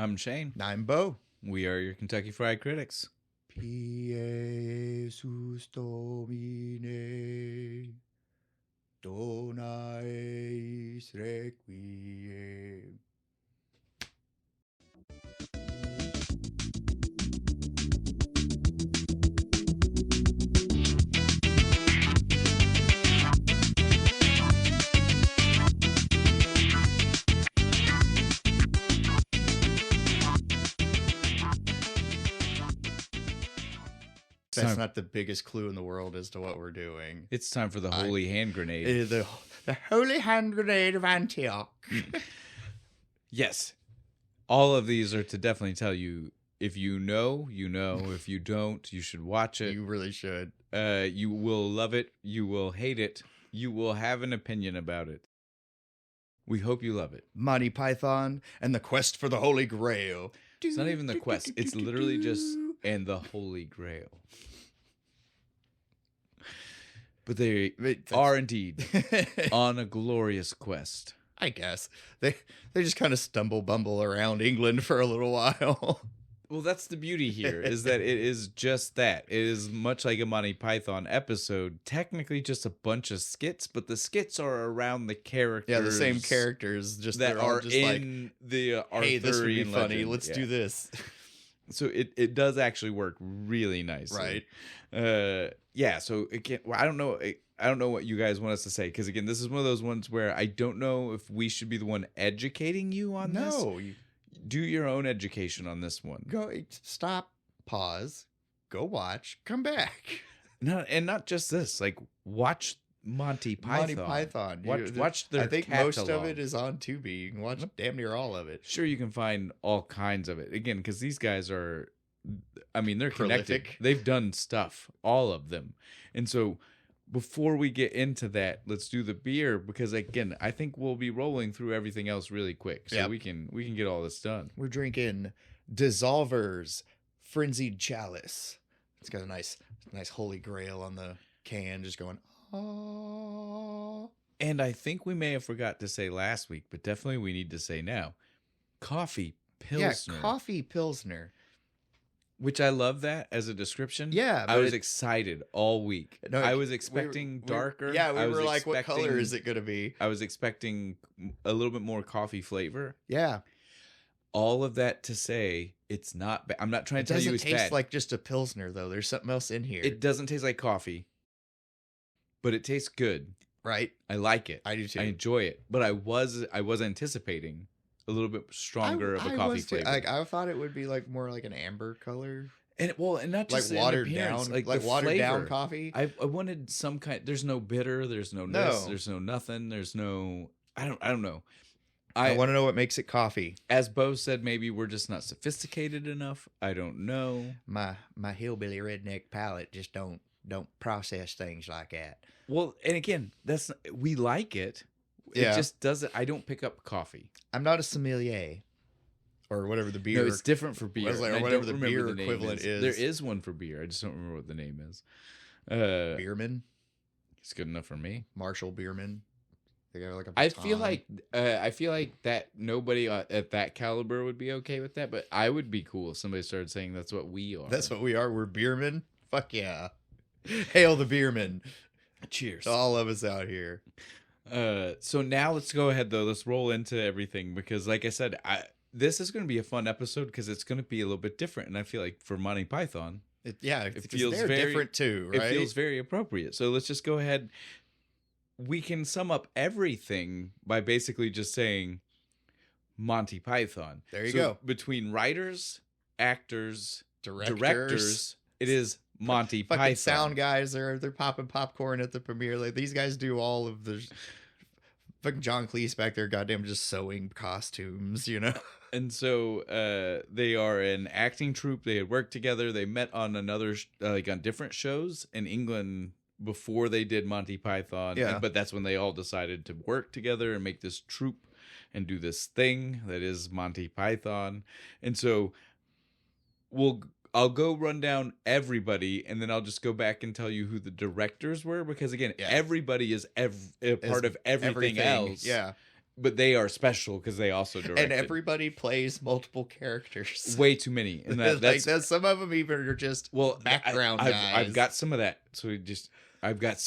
I'm Shane. I'm Bo. We are your Kentucky Fried Critics. Piesus Domine, dona eis requiem. That's not the biggest clue in the world as to what we're doing. It's time for the Holy Hand Grenade. The Holy Hand Grenade of Antioch. Yes. All of these are to definitely tell you, if you know, you know. If you don't, you should watch it. You really should. You will love it. You will hate it. You will have an opinion about it. We hope you love it. Monty Python and the Quest for the Holy Grail. It's not even the quest. It's literally just, and the Holy Grail. But they are indeed on a glorious quest. I guess. They just kind of bumble around England for a little while. Well, that's the beauty here, is that it is just that. It is much like a Monty Python episode, technically just a bunch of skits, but the skits are around the characters. Yeah, the same characters, just that are just in like, the Arthurian hey, this would be funny. legend. Let's do this. So it does actually work really nicely. Right. Yeah, so again, well, I don't know what you guys want us to say, because again, this is one of those ones where I don't know if we should be the one educating you on this. No. Do your own education on this one. Go stop, pause, go watch, come back. Not just this, like watch Monty Python. Monty Python. Watch their I think catalog. most of it is on Tubi. You can watch damn near all of it. Sure, you can find all kinds of it. Again, because these guys are, I mean, they're connected. Prolific. They've done stuff, all of them. And so before we get into that, let's do the beer, because again, I think we'll be rolling through everything else really quick, so we can get all this done. We're drinking DSSOLVR's Frenzied Chalice. It's got a nice Holy Grail on the can, just going, oh. And I think we may have forgot to say last week, but definitely we need to say now, Coffee Pilsner. Yeah, Coffee Pilsner. Which I love that as a description. Yeah. I was excited all week. No, I was expecting darker. Yeah, we I were was like, what color is it going to be? I was expecting a little bit more coffee flavor. Yeah. All of that to say, it's not bad. I'm not trying to tell you it's bad. It doesn't taste like just a Pilsner, though. There's something else in here. It doesn't taste like coffee, but it tastes good. Right. I like it. I do too. I enjoy it. But I was anticipating a little bit stronger of a coffee flavor. I thought it would be like more like an amber color. And not just like watered down, like watered down coffee. I wanted some kind. There's no bitter. There's no this. There's no nothing. There's no. I don't know. I want to know what makes it coffee. As Bo said, maybe we're just not sophisticated enough. I don't know. My hillbilly redneck palate just don't process things like that. Well, and again, we like it. It just doesn't. I don't pick up coffee. I'm not a sommelier. Or whatever the beer. No, it's different for beer. Or whatever the beer equivalent is. There is one for beer. I just don't remember what the name is. Beerman. It's good enough for me. Marshall Beerman. They got like a I feel like that nobody at that caliber would be okay with that, but I would be cool if somebody started saying that's what we are. That's what we are. We're beermen. Fuck yeah. Hail the beermen. Cheers. To all of us out here. So now let's go ahead though. Let's roll into everything, because like I said, this is going to be a fun episode because it's going to be a little bit different. And I feel like for Monty Python, it feels very different too, right? It feels very appropriate. So let's just go ahead. We can sum up everything by basically just saying Monty Python. There you go. Between writers, actors, directors, it is Monty Python. Python. Sound guys, they're popping popcorn at the premiere. Like these guys do all of the fucking John Cleese back there, goddamn, just sewing costumes, you know. And so they are an acting troupe. They had worked together. They met on on different shows in England before they did Monty Python. Yeah. But that's when they all decided to work together and make this troupe and do this thing that is Monty Python. And so I'll go run down everybody, and then I'll just go back and tell you who the directors were, because again, everybody is a part of everything else. Yeah. but they are special because they also directed. And everybody plays multiple characters. Way too many. And that's some of them even are just background guys. I've got some of that. So I've got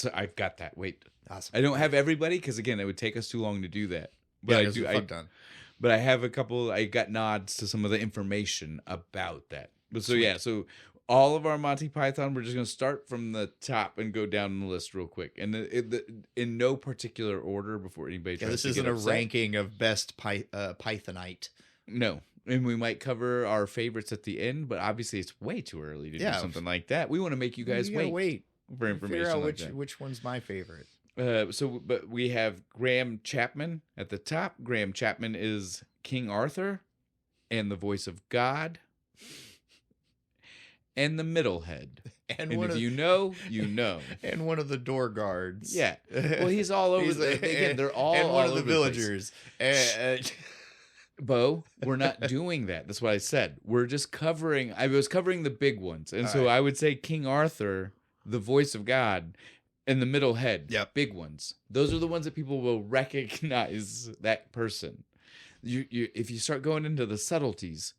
that. Wait. Awesome. I don't have everybody because again, it would take us too long to do that. But done. But I have a couple. I got nods to some of the information about that. But so yeah, so all of our Monty Python, we're just going to start from the top and go down the list real quick, and in no particular order before anybody. Yeah, this isn't a ranking of best Pythonite. No, and we might cover our favorites at the end, but obviously it's way too early to do something like that. We want to make you guys wait for information. Figure out which one's my favorite. But we have Graham Chapman at the top. Graham Chapman is King Arthur, and the voice of God. And the middle head. And if you know, you know. And one of the door guards. Yeah. Well, he's all over. Again, they're all and one all of the villagers. Bo, we're not doing that. That's what I said. We're just covering. I was covering the big ones. And so I would say King Arthur, the voice of God, and the middle head. Yep. Big ones. Those are the ones that people will recognize that person. You if you start going into the subtleties,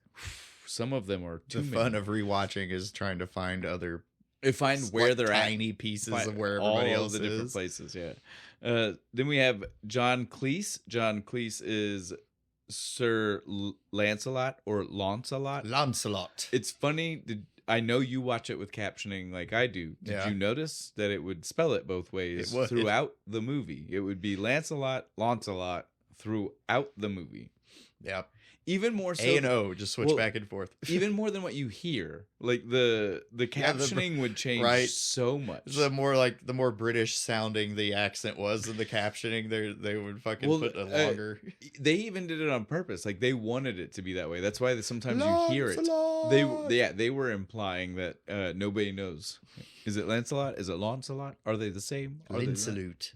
some of them are too many. The fun of rewatching is trying to find where they're tiny pieces of where everybody else the is. Different places. Yeah. Then we have John Cleese. John Cleese is Sir Lancelot or Lancelot. Lancelot. It's funny. I know you watch it with captioning like I do. Did you notice that it would spell it both ways throughout the movie? It would be Lancelot throughout the movie. Yep. Even more so, A and O just switch back and forth. Even more than what you hear, like the captioning would change so much. The more British sounding the accent was in the captioning, they would fucking put a longer. They even did it on purpose. Like they wanted it to be that way. That's why sometimes you hear it. They were implying that nobody knows. Is it Lancelot? Is it Lancelot? Are they the same? Lancelot.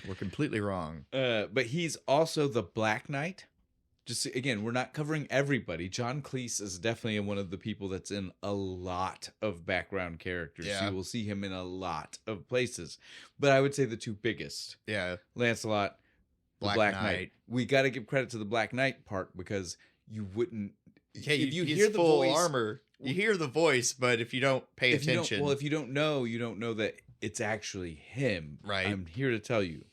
We're completely wrong. But he's also the Black Knight. Just again, we're not covering everybody. John Cleese is definitely one of the people that's in a lot of background characters. Yeah. You will see him in a lot of places. But I would say the two biggest. Yeah. Lancelot, Black Knight. We got to give credit to the Black Knight part because you wouldn't. Yeah, if you hear the full voice, armor. You hear the voice, but if you don't pay attention. If you don't know that it's actually him. Right. I'm here to tell you.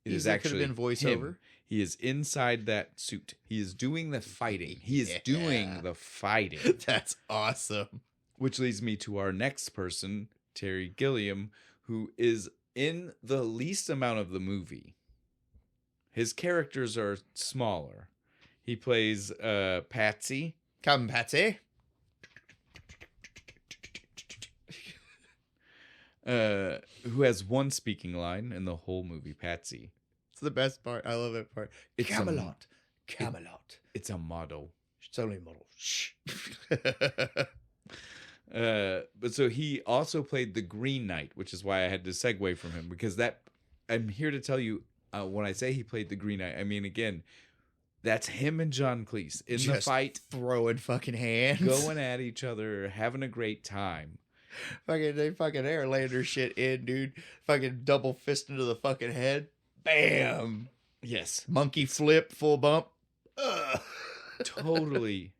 It is actually could have been voiceover. Him. He is inside that suit. He is doing the fighting. He is doing the fighting. That's awesome. Which leads me to our next person, Terry Gilliam, who is in the least amount of the movie. His characters are smaller. He plays Patsy. Come, Patsy. Who has one speaking line in the whole movie, Patsy. It's the best part. I love that part. It's Camelot. It's a model. It's only a model. Shh. But so he also played the Green Knight, which is why I had to segue from him because I'm here to tell you when I say he played the Green Knight, I mean again, that's him and John Cleese in the fight, throwing fucking hands, going at each other, having a great time. They fucking airlander shit in, dude. Fucking double fist into the fucking head. Bam. Yes. Monkey flip, full bump. Totally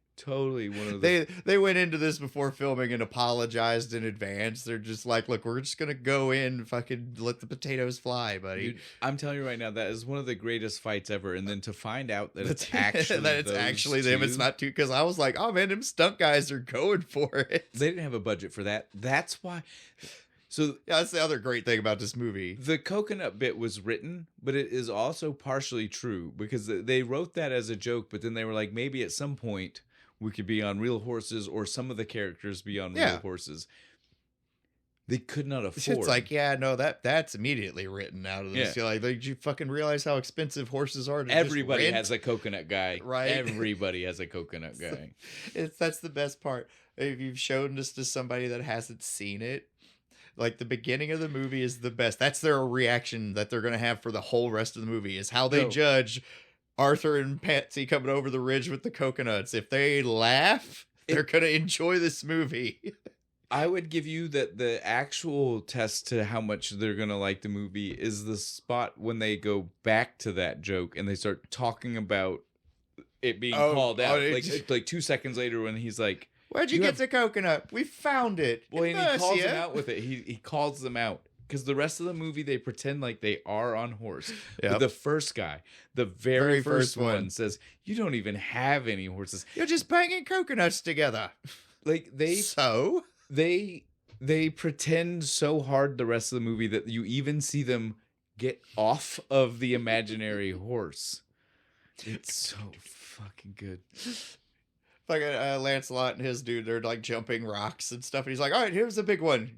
one of the... They went into this before filming and apologized in advance. They're just like, look, we're just gonna go in, fucking let the potatoes fly, buddy. Dude, I'm telling you right now, that is one of the greatest fights ever. And then to find out that it's actually them, it's not too, because I was like, oh man, them stunt guys are going for it. They didn't have a budget for that. That's why. So yeah, that's the other great thing about this movie. The coconut bit was written, but it is also partially true because they wrote that as a joke, but then they were like, maybe at some point we could be on real horses or some of the characters be on real horses. They could not afford. It's like, yeah, no, that's immediately written out of this. Yeah. Like, did you fucking realize how expensive horses are to Everybody just rent? has a coconut guy. Right. Everybody has a coconut guy. That's the best part. If you've shown this to somebody that hasn't seen it, like the beginning of the movie is the best. That's their reaction that they're going to have for the whole rest of the movie is how they judge Arthur and Patsy coming over the ridge with the coconuts. If they laugh, they're going to enjoy this movie. I would give you that the actual test to how much they're going to like the movie is the spot when they go back to that joke and they start talking about it being called out. Like 2 seconds later when he's like, "Where'd you get the coconut? We found it." Well, and he calls them out with it. He calls them out. Because the rest of the movie, they pretend like they are on horse. Yep. But the first guy, the very first one says, "You don't even have any horses. You're just banging coconuts together." Like they pretend so hard the rest of the movie that you even see them get off of the imaginary horse. It's so fucking good. Like Lancelot and his dude, they're like jumping rocks and stuff, and he's like, "All right, here's the big one."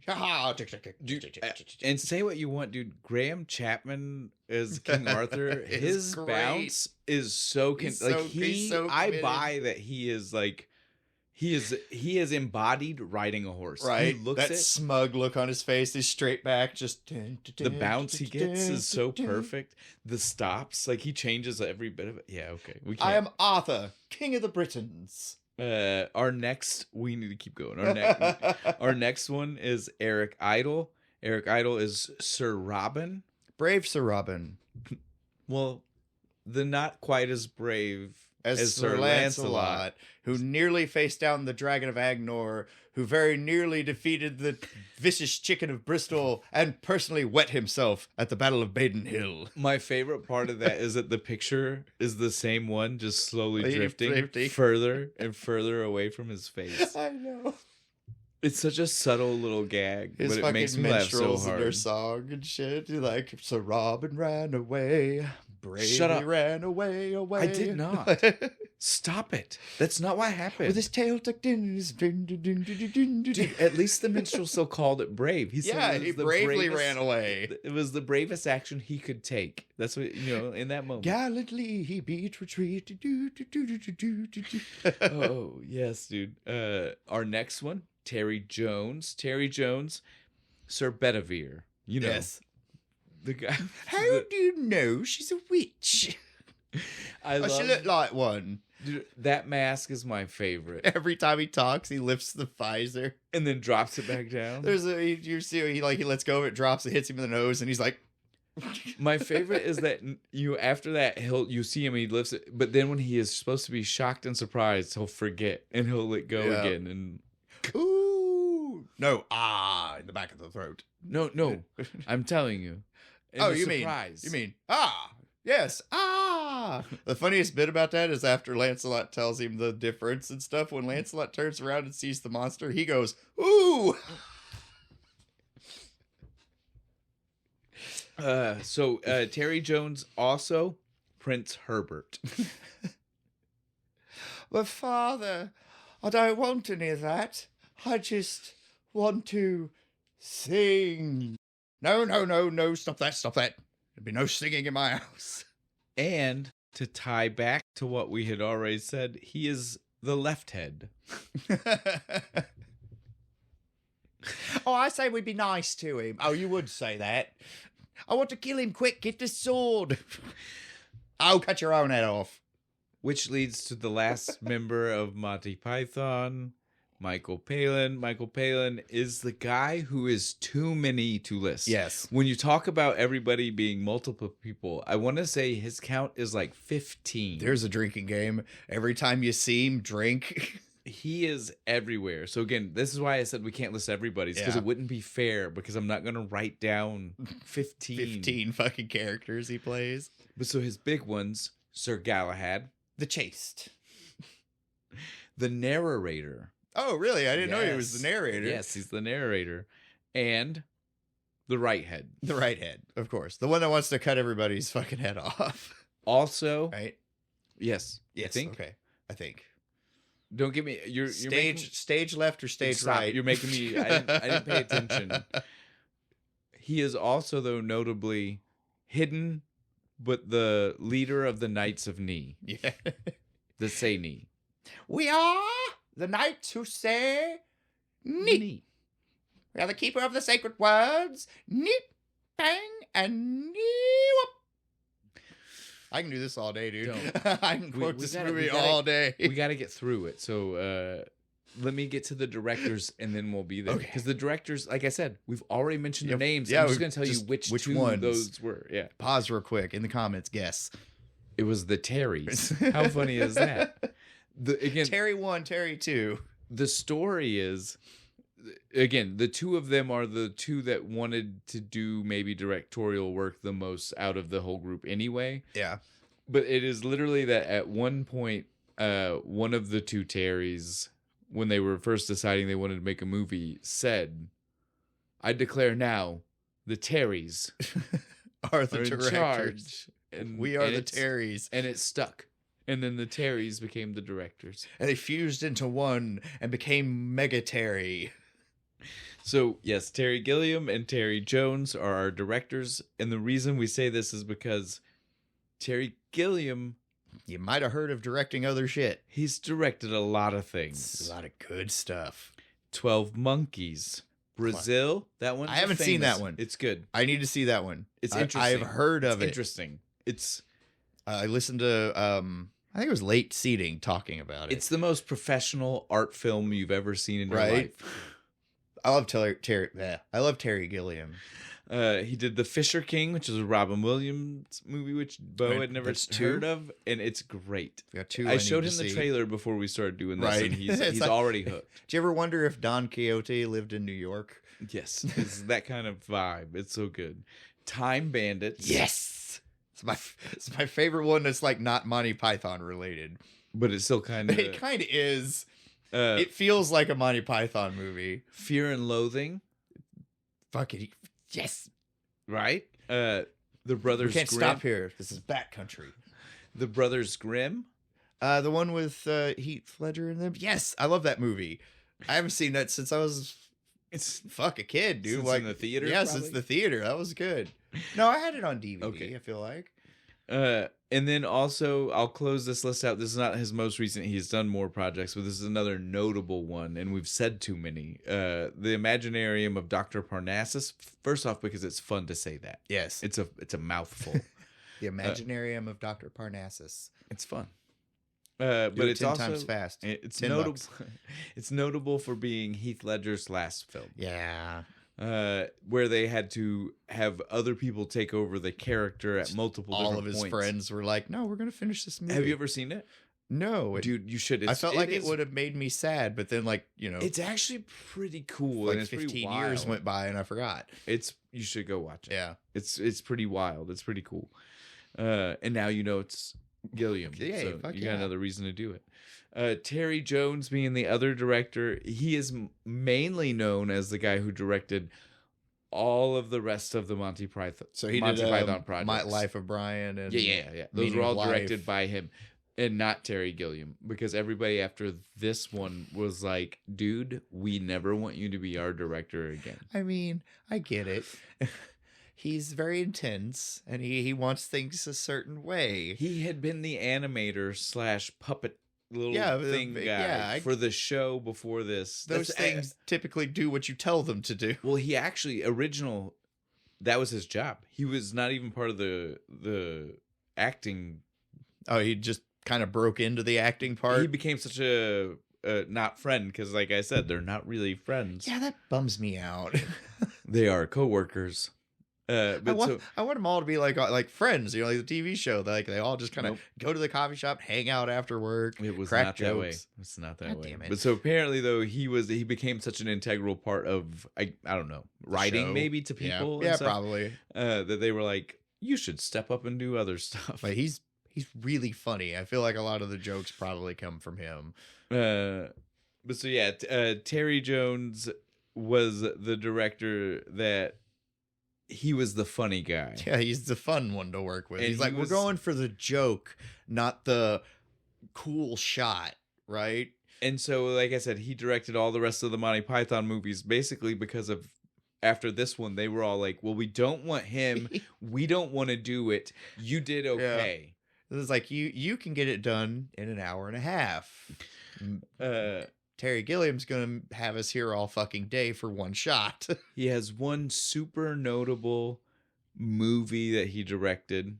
Dude, and say what you want, dude. Graham Chapman as King Arthur, his bounce is so I buy that he is like he is embodied riding a horse. Right, that smug look on his face, his straight back, just the bounce he gets is so perfect. The stops, like he changes every bit of it. Yeah, okay. I am Arthur, King of the Britons. We need to keep going. Our next one is Eric Idle. Eric Idle is Sir Robin. Brave Sir Robin. Well, the not quite as brave as Sir Lancelot, who nearly faced down the Dragon of Agnor, who very nearly defeated the vicious chicken of Bristol, and personally wet himself at the Battle of Baden Hill. My favorite part of that is that the picture is the same one, just slowly drifting further and further away from his face. I know. It's such a subtle little gag, but it makes me laugh so hard. In their song and shit, like, Sir Robin ran away. Bravely ran away. I did not. Stop it. That's not what happened. With his tail tucked in. Dude, at least the minstrel still called it brave. He bravely ran away. It was the bravest action he could take. That's what, in that moment. Gallantly he beat retreat. Oh, yes, dude. Our next one, Terry Jones. Terry Jones, Sir Bedivere. Yes. The guy. How do you know she's a witch? She looked like one. Dude, that mask is my favorite. Every time he talks, he lifts the visor and then drops it back down. You see he lets go of it, drops it, hits him in the nose, and he's like. My favorite is that after that you see him, he lifts it, but then when he is supposed to be shocked and surprised, he'll forget and he'll let go again and. Ooh, no, in the back of the throat. No, I'm telling you. You mean, yes, The funniest bit about that is after Lancelot tells him the difference and stuff, when Lancelot turns around and sees the monster, he goes, ooh! Terry Jones, also Prince Herbert. But Father, I don't want any of that. I just want to sing. No, stop that. There'll be no singing in my house. And to tie back to what we had already said, he is the left head. I say we'd be nice to him. Oh, you would say that. I want to kill him quick. Get the sword. Cut your own head off. Which leads to the last member of Monty Python, Michael Palin. Michael Palin is the guy who is too many to list. Yes. When you talk about everybody being multiple people, I want to say his count is like 15. There's a drinking game. Every time you see him drink. He is everywhere. So again, this is why I said we can't list everybody's, because it wouldn't be fair, because I'm not going to write down 15. 15 fucking characters he plays. But so his big ones, Sir Galahad. The Chaste. The Narrator. Oh, really? I didn't know he was the narrator. Yes, he's the narrator. And the right head. The right head, of course. The one that wants to cut everybody's fucking head off. Also. Right? Yes. Okay. I think. Don't give me... You're stage left or stage right? You're making me... I didn't pay attention. He is also, though, notably hidden, but the leader of the Knights of Ni. Yeah. The Say Ni. We are the knights who say Ni. We are the keeper of the sacred words. Ni, bang, and Ni, whoop. I can do this all day, dude. I can quote this movie all day. We got to get through it. So let me get to the directors and then we'll be there. Okay. Because the directors, like I said, we've already mentioned their names. Yeah, I'm just going to tell you which two ones those were. Yeah. Pause real quick in the comments. Guess. It was the Terrys. How funny is that? Again, Terry 1, Terry 2. the story is, again, the two of them are the two that wanted to do maybe directorial work the most out of the whole group anyway. Yeah. But it is literally that at one point, one of the two Terrys, when they were first deciding they wanted to make a movie, said, "I declare now, the Terrys are the are in directors. charge, and We are and the it's- Terrys." and it stuck. And then the Terrys became the directors. And they fused into one and became Mega Terry. So, yes, Terry Gilliam and Terry Jones are our directors. And the reason we say this is because Terry Gilliam, You might have heard of directing other shit. he's directed a lot of It's things. a lot of good stuff. 12 Monkeys. Brazil, that one. I haven't seen that one. It's good. I need to see that one. It's I've interesting. heard of It's it. interesting. It's I listened to, I think it was Late Seating talking about it. it's the most professional art film you've ever seen in your Right? life. I love I love Terry Gilliam. He did The Fisher King, which is a Robin Williams movie, which Bo Wait, had never that's heard two? of, and it's great. We got two. I need showed to him the see. trailer before we started doing this, Right. and he's It's like- already hooked. Do you ever wonder if Don Quixote lived in New York? Yes, it's that kind of vibe. It's so good. Time Bandits. Yes. It's my favorite one that's like not Monty Python related. But it's still kind of... It kind of is. It feels like a Monty Python movie. Fear and Loathing, Fuck it. Yes. right? The Brothers We can't Grimm. stop here. This is Backcountry. The Brothers Grimm. The one with Heath Ledger in them. Yes, I love that movie. I haven't seen that since I was It's a kid, dude. Since like in the theater, Yeah, probably? since the theater. That was good. No, I had it on DVD. Okay. I feel like. and then also, I'll close this list out. This is not his most recent. He's done more projects, but this is another notable one, and we've said too many. The Imaginarium of Dr. Parnassus. First off, because it's fun to say that. Yes, It's a mouthful. the Imaginarium of Dr. Parnassus. It's fun. Do But it it's 10 also times fast. It's 10 notable. bucks. It's notable for being Heath Ledger's last film. Yeah. Where they had to have other people take over the character at multiple All of different his points. friends were like, "No, we're gonna finish this movie." Have you ever seen it? No, Dude, you should. I felt like it is- would have made me sad, but then It's actually pretty cool. like and it's 15 pretty years wild. went by and I forgot. You should go watch it. Yeah. It's pretty wild. It's pretty cool. And now you know it's Gilliam. Yay, So fuck you got yeah. another reason to do it. Terry Jones being the other director, he is mainly known as the guy who directed all of the rest of the Monty Python. So he Monty did Python projects. My Life of Brian and Yeah. Those Meaning were all of Life. directed by him and not Terry Gilliam, because everybody after this one was like, "Dude, we never want you to be our director again." I mean, I get it. He's very intense and he wants things a certain way. He had been the animator / puppet little Yeah, thing guy yeah, for the show before this. Those That's- things typically do what you tell them to do. Well, he actually that was his job. He was not even part of the acting. Oh, he just kind of broke into the acting part. He became such a not friend because, like I said, they're not really friends. Yeah, that bums me out. They are coworkers. I want them all to be like friends, like the TV show. Like they all just kind of Nope. go to the coffee shop, hang out after work. It was crack not that way. jokes. It's not that God way. damn it. But so apparently, though, he became such an integral part of I don't know, writing show. maybe to people. and Yeah, stuff, probably. that they were like, you should step up and do other stuff. But he's really funny. I feel like a lot of the jokes probably come from him. But so yeah, Terry Jones was the director that. He was the funny guy. Yeah, he's the fun one to work with. And He's he like, was- we're going for the joke, not the cool shot, right? And so, like I said, he directed all the rest of the Monty Python movies basically because of after this one, they were all like, well, we don't want him. We don't want to do it. You did okay. It was like, you can get it done in an hour and a half. Terry Gilliam's going to have us here all fucking day for one shot. He has one super notable movie that he directed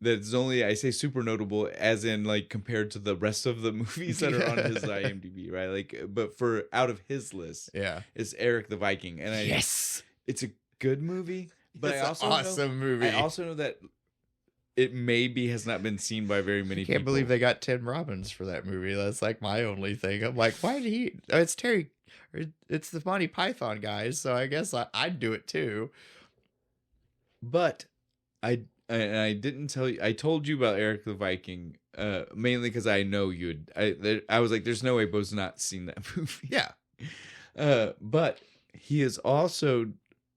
that's only, I say super notable as in like compared to the rest of the movies that are on his IMDb, right? Like, but for out of his list, Yeah. is Eric the Viking. And it's a good movie, but It's I also an awesome movie. I also know that it maybe has not been seen by very many people. I can't believe they got Tim Robbins for that movie. That's like my only thing. I'm like, why did he? It's Terry. It's the Monty Python guys, so I guess I'd do it too. But I didn't tell you. I told you about Eric the Viking mainly because I know you'd. I was like, there's no way Bo's not seen that movie. Yeah. But he is also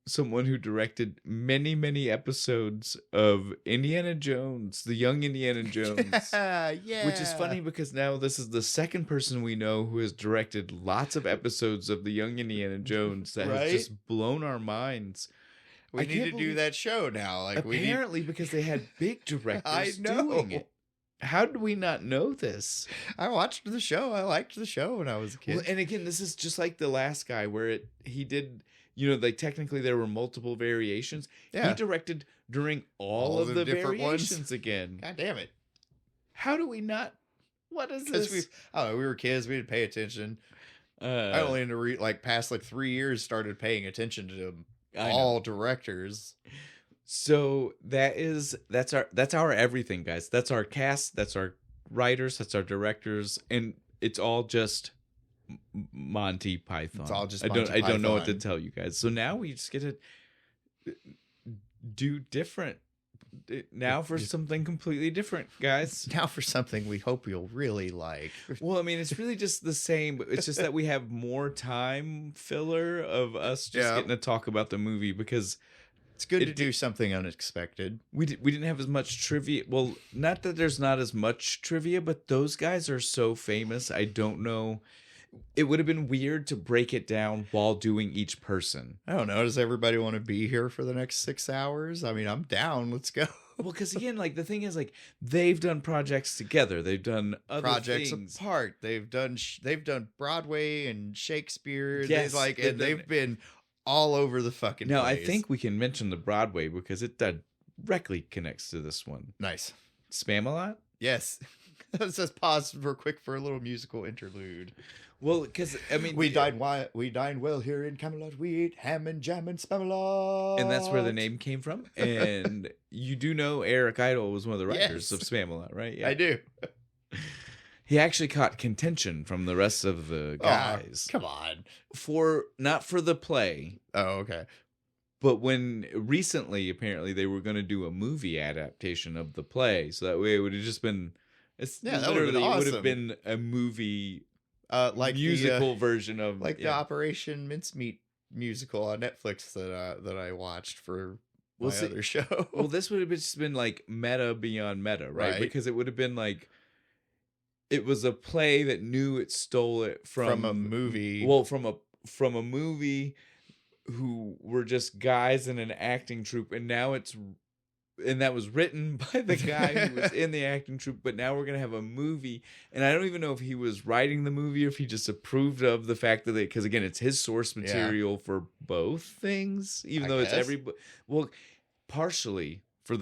someone who directed many episodes of Indiana Jones, the Young Indiana Jones. Yeah. Which is funny because now this is the second person we know who has directed lots of episodes of the Young Indiana Jones that has just blown our minds. We need to do that show now. Like apparently because they had big directors doing it. How did we not know this? I watched the show. I liked the show when I was a kid. Well, and again, this is just like the last guy where he did, you know, like technically there were multiple variations. Yeah. He directed during all of the different variations ones. Again. God damn it. How do we not? What is this? We were kids. We didn't pay attention. I only in the past 3 years started paying attention to all directors. So that's our everything, guys. That's our cast, that's our writers, that's our directors, and it's all just Monty Python. It's all just I don't know what to tell you guys. So now we just get to do different. Now for something completely different, guys. Now for something we hope you'll really like. Well, I mean, it's really just the same, but it's just that we have more time filler of us just getting to talk about the movie because it's good to do something unexpected. We didn't have as much trivia. Well, not that there's not as much trivia, but those guys are so famous. I don't know. It would have been weird to break it down while doing each person. I don't know. Does everybody want to be here for the next 6 hours? I mean, I'm down. Let's go. Well, because again, the thing is, they've done projects together. They've done other projects things apart. They've done Broadway and Shakespeare. Yes, they've been all over the fucking place. Now, I think we can mention the Broadway because it directly connects to this one. Nice. Spam-A-Lot? Yes. Let's just pause for a little musical interlude. Well, because, I mean... We dine well here in Camelot. We eat ham and jam and Spam-A-Lot. And that's where the name came from. And you do know Eric Idle was one of the writers of Spam-A-Lot, right? Yeah. I do. He actually caught contention from the rest of the guys. Come on. Not for the play. Oh, okay. But when recently, apparently, they were going to do a movie adaptation of the play. So that way it would have just been... that would have been awesome. It would have been a movie... musical version of the Operation Mincemeat musical on Netflix that I watched for my other show. Well, this would have just been meta beyond meta, right? Because it would have been it was a play that knew it stole it from a movie. Well, from a movie who were just guys in an acting troupe, and that was written by the guy who was in the acting troupe, but now we're going to have a movie. And I don't even know if he was writing the movie or if he just approved of the fact that because again, it's his source material for both things, even though it's partially for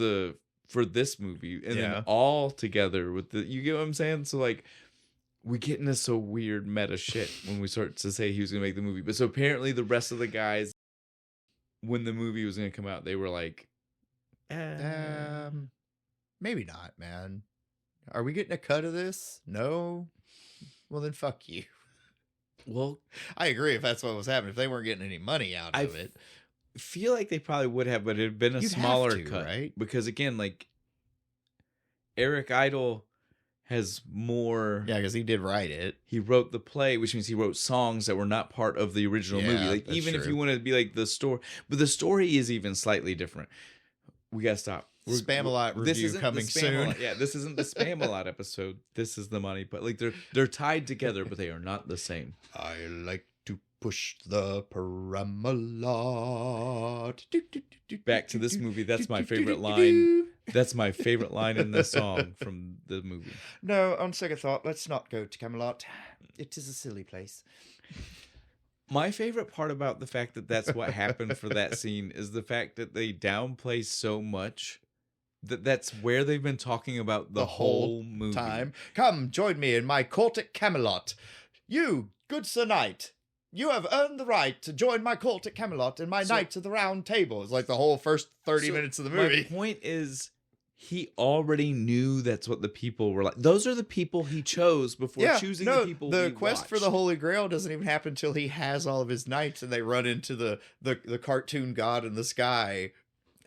this movie and then all together with you get what I'm saying? So we get into so weird meta shit when we start to say he was going to make the movie. But so apparently the rest of the guys, when the movie was going to come out, they were like, maybe not, man. Are we getting a cut of this? No? Well, then fuck you. Well, I agree if that's what was happening. If they weren't getting any money out of it. I feel like they probably would have, but it had been a smaller cut. Right? Because again, Eric Idle has more... Yeah, because he did write it. He wrote the play, which means he wrote songs that were not part of the original movie. Even if you want to be the story... But the story is even slightly different. We gotta stop. Spam-A-Lot review coming soon. Yeah, this isn't the Spam-A-Lot episode. This is the Monty, but they're tied together, but they are not the same. I like to push the pram-A-Lot. Back to this movie. That's my favorite line. That's my favorite line in the song from the movie. No, on second thought, let's not go to Camelot. It is a silly place. My favorite part about the fact that that's what happened for that scene is the fact that they downplay so much That's where they've been talking about the whole movie. Time. Come, join me in my court at Camelot. You, good Sir Knight, you have earned the right to join my court at Camelot and my Knights of the Round Table. It's like the whole first 30 minutes of the movie. My point is, he already knew that's what the people were like. Those are the people he chose before choosing the people the quest for the Holy Grail doesn't even happen until he has all of his knights and they run into the cartoon god in the sky.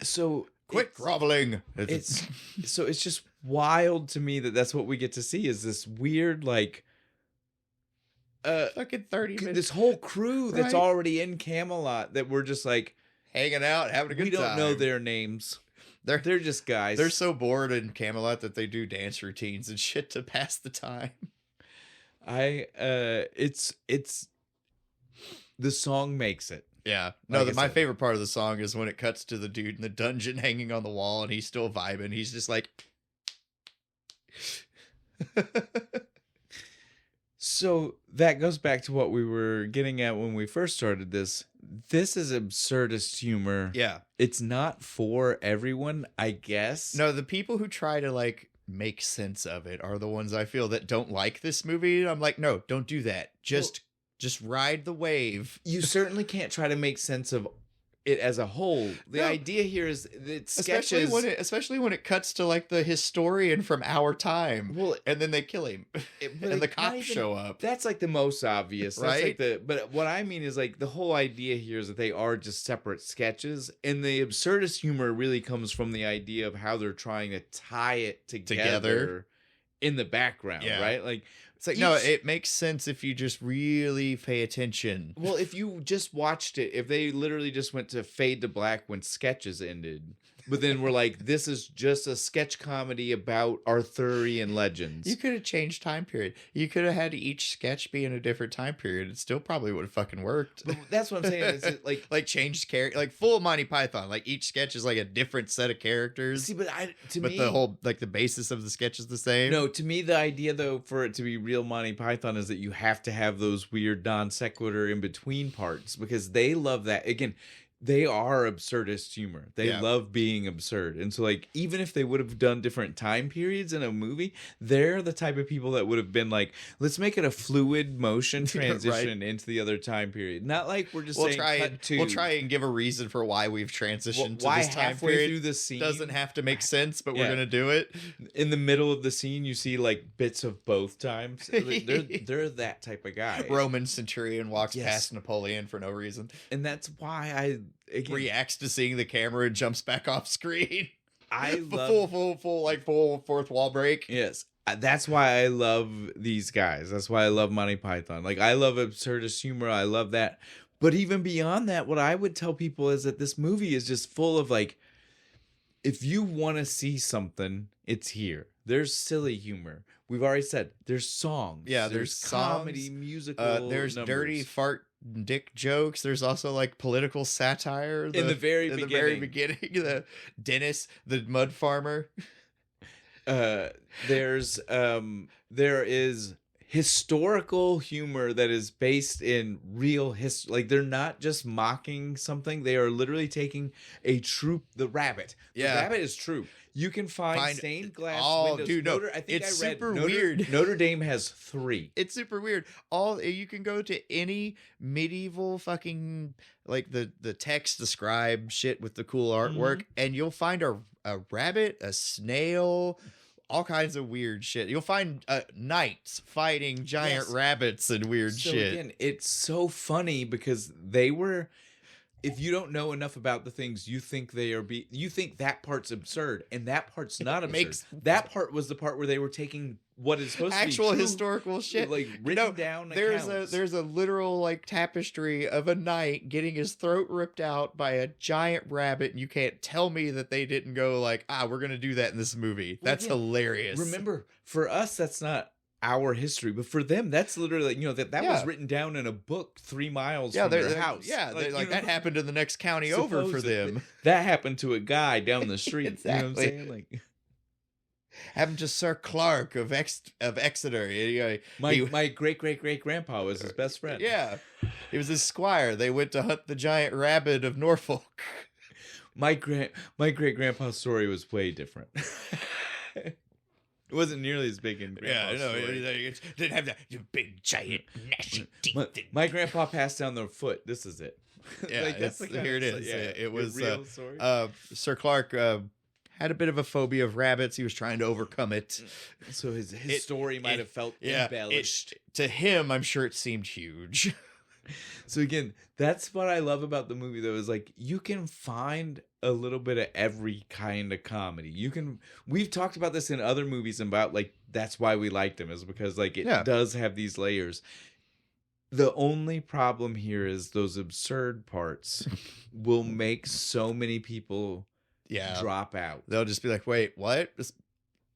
So quit groveling. It's just wild to me that that's what we get to see is this weird like fucking 30 minutes. This whole crew that's already in Camelot that we're just like hanging out, having a good time. We don't know their names. They're just guys. They're so bored in Camelot that they do dance routines and shit to pass the time. It's the song makes it. Yeah. No, my favorite part of the song is when it cuts to the dude in the dungeon hanging on the wall and he's still vibing. He's just like So that goes back to what we were getting at when we first started this. This is absurdist humor. Yeah. It's not for everyone, I guess. No, the people who try to like make sense of it are the ones I feel that don't like this movie. I'm like, no, don't do that. Just ride the wave. You certainly can't try to make sense of it as a whole. The idea here is that sketches, especially when it cuts to like the historian from our time, and then they kill him, and the cops show up. That's like the most obvious, right? That's like but what I mean is like the whole idea here is that they are just separate sketches, and the absurdist humor really comes from the idea of how they're trying to tie it together in the background, right? Like. It's like, no, it makes sense if you just really pay attention. Well, if you just watched it, if they literally just went to fade to black when sketches ended, but then we're like, this is just a sketch comedy about Arthurian legends. You could have changed time period. You could have had each sketch be in a different time period. It still probably would have fucking worked. But that's what I'm saying. It's like changed character, like full Monty Python. Like each sketch is like a different set of characters. See, but the whole like the basis of the sketch is the same. No, to me, the idea though for it to be real Monty Python is that you have to have those weird non sequitur in between parts because they love that. Again, they are absurdist humor. They love being absurd. And so like even if they would have done different time periods in a movie, they're the type of people that would have been like, let's make it a fluid motion transition into the other time period. Not like we're just we'll try and give a reason for why we've transitioned to this time period. Through the scene doesn't have to make sense, but we're going to do it. In the middle of the scene, you see like bits of both times. They're that type of guy. Roman centurion walks past Napoleon for no reason. And that's why reacts to seeing the camera and jumps back off screen. I love full fourth wall break. Yes. That's why I love these guys. That's why I love Monty Python. Like I love absurdist humor. I love that. But even beyond that, what I would tell people is that this movie is just full of like, if you want to see something, it's here. There's silly humor. We've already said there's songs. Yeah, there's comedy, songs, musical. There's numbers. Dirty fart dick jokes. There's also like political satire in the very beginning. The Dennis, the mud farmer. There is historical humor that is based in real history. Like they're not just mocking something; they are literally taking a troop. The rabbit. The rabbit is true. You can find stained glass windows. Dude, no. I think it's super weird. Notre Dame has 3. It's super weird. You can go to any medieval fucking like the text, the scribe shit with the cool artwork, and you'll find a rabbit, a snail, all kinds of weird shit. You'll find knights fighting giant rabbits and weird shit. Again, it's so funny because they were. If you don't know enough about the things, you think you think that part's absurd, and that part's not absurd. That part was the part where they were taking what is supposed to be actual historical shit, like written down. There's a literal like tapestry of a knight getting his throat ripped out by a giant rabbit, and you can't tell me that they didn't go like, we're gonna do that in this movie. That's hilarious. Remember, for us, that's not our history, but for them that's literally that was written down in a book 3 miles from their house. That happened in the next county over for them. That happened to a guy down the street. Exactly. You know what I'm saying? Like happened to Sir Clark of Exeter. My great grandpa was his best friend. Yeah, he was his squire. They went to hunt the giant rabbit of Norfolk. My great grandpa's story was way different. It wasn't nearly as big in grandpa's story. It didn't have that big giant gnashing teeth. My grandpa passed down their foot. This is it. Yeah, Like, that's the kind here of it is. stuff- yeah, It was real story. Sir Clark had a bit of a phobia of rabbits. He was trying to overcome it. So his story might have felt embellished. To him, I'm sure it seemed huge. So again, that's what I love about the movie, though, is like you can find a little bit of every kind of comedy. We've talked about this in other movies about like that's why we liked them, is because like it does have these layers. The only problem here is those absurd parts will make so many people drop out. They'll just be like, "Wait, what?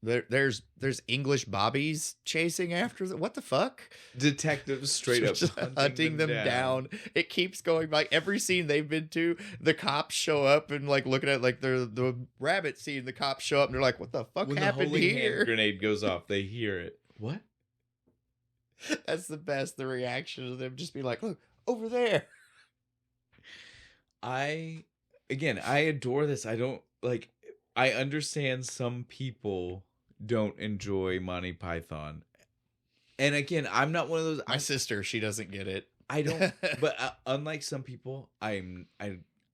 There's English bobbies chasing after them. What the fuck?" Detectives straight up hunting them down. It keeps going. Like every scene they've been to, the cops show up and like looking at like the rabbit scene. The cops show up and they're like, "What the fuck happened when the holy here?" hand grenade goes off, they hear it. What? That's the best. The reaction of them just be like, "Look over there." I adore this. I understand some people don't enjoy Monty Python. And again, I'm not one of those. My sister, she doesn't get it. I don't. But unlike some people, I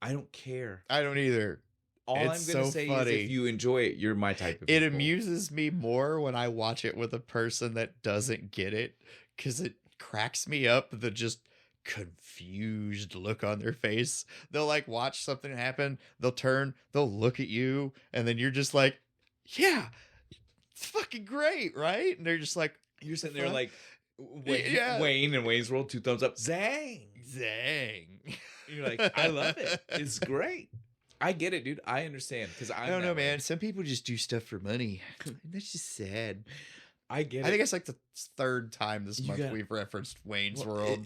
don't care. I don't either. All I'm going to say is if you enjoy it, you're my type of people. It amuses me more when I watch it with a person that doesn't get it, because it cracks me up, the just confused look on their face. They'll like watch something happen, they'll turn, they'll look at you, and then you're just like, yeah, it's fucking great, right? And they're just like, you're sitting there like Wayne and Wayne's World, 2 thumbs up, zang. You're like, I love it, it's great. I get it, dude. I understand, because I don't know, man. Some people just do stuff for money. That's just sad. I get it. I think it's like the third time this month we've referenced Wayne's World.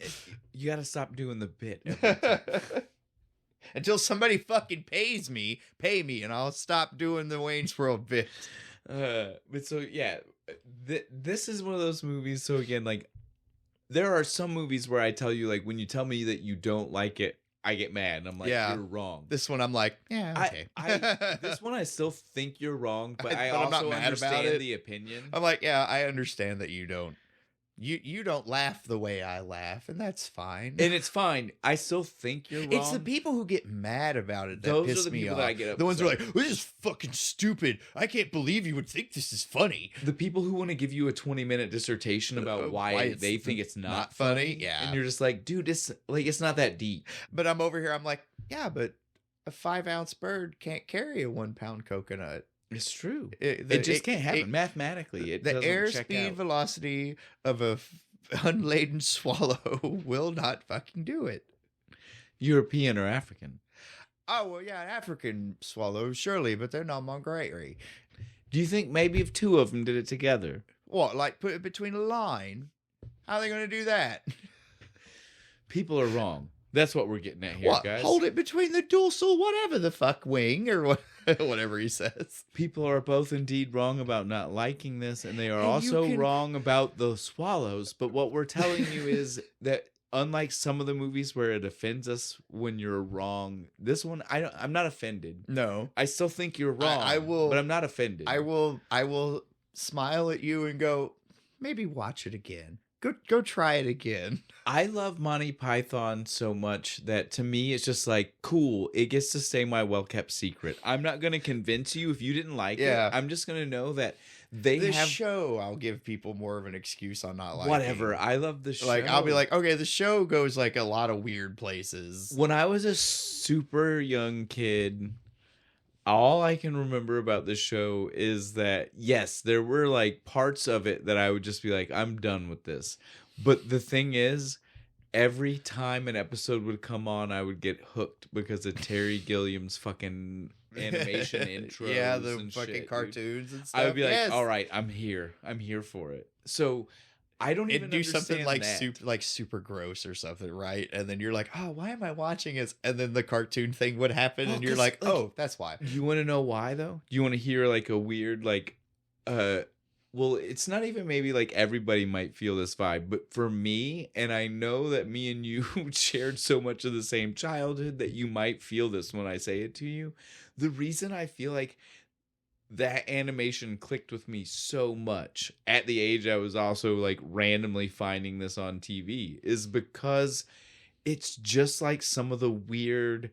You got to stop doing the bit every time. Until somebody fucking pay me, and I'll stop doing the Wayne's World bit. But so, yeah, this is one of those movies. So again, like, there are some movies where I tell you, like, when you tell me that you don't like it, I get mad. And I'm like, you're wrong. This one, I'm like, yeah, okay. This one, I still think you're wrong, but I also I'm not mad understand about it. the opinion. I'm like, yeah, I understand that you don't. You don't laugh the way I laugh, and that's fine. And it's fine. I still think you're wrong. It's the people who get mad about it that Those piss are the me people off. that I get upset. The ones who are like, this is fucking stupid. I can't believe you would think this is funny. The people who want to give you a 20-minute dissertation about why they think it's not funny. Yeah. And you're just like, dude, it's not that deep. But I'm over here, I'm like, yeah, but a 5-ounce bird can't carry a 1-pound coconut. It's true. It just can't happen. Mathematically, the airspeed velocity of a unladen swallow will not fucking do it. European or African? Oh, well, yeah, African swallows, surely, but they're not migratory. Do you think maybe if 2 of them did it together? What, like put it between a line? How are they going to do that? People are wrong. That's what we're getting at here, guys. Hold it between the dorsal whatever the fuck wing, or whatever he says. People are both indeed wrong about not liking this, and they are also wrong about the swallows. But what we're telling you is that unlike some of the movies where it offends us when you're wrong, this one, I'm not offended. No. I still think you're wrong, I will, but I'm not offended. I will smile at you and go, maybe watch it again. Go try it again. I love Monty Python so much that to me it's just like, cool, it gets to stay my well-kept secret. I'm not going to convince you if you didn't like it. I'm just going to know that the show, I'll give people more of an excuse on not liking. Whatever. I love the show. Like, I'll be like, okay, the show goes like a lot of weird places. When I was a super young kid, all I can remember about this show is that, yes, there were like parts of it that I would just be like, I'm done with this. But the thing is, every time an episode would come on, I would get hooked because of Terry Gilliam's fucking animation intros. Yeah, the and fucking shit, cartoons dude. and stuff. I would be like, all right, I'm here. I'm here for it. So I don't even do something like that. super gross or something, right? And then you're like, oh, why am I watching this? And then the cartoon thing would happen, and you're like, oh, that's why. You want to know why though? You want to hear like a weird well, it's not even maybe like everybody might feel this vibe, but for me, and I know that me and you shared so much of the same childhood that you might feel this when I say it to you. The reason I feel like that animation clicked with me so much at the age I was also like randomly finding this on TV is because it's just like some of the weird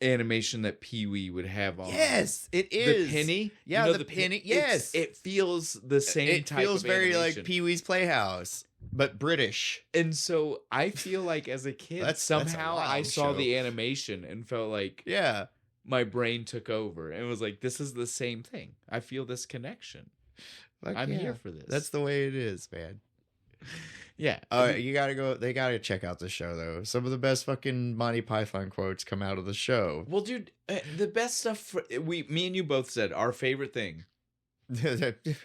animation that Pee-wee would have on. Yes, it is. The penny? Yeah, You know, the penny. Yes. It feels the same type of It feels very animation. like Pee-wee's Playhouse, but British. And so I feel like as a kid, That's a somehow wild I saw show. the animation and felt like Yeah. my brain took over and was like, this is the same thing. I feel this connection. I'm here for this. That's the way it is, man. Yeah. You gotta go. They gotta check out the show, though. Some of the best fucking Monty Python quotes come out of the show. Well, dude, the best stuff me and you both said our favorite thing.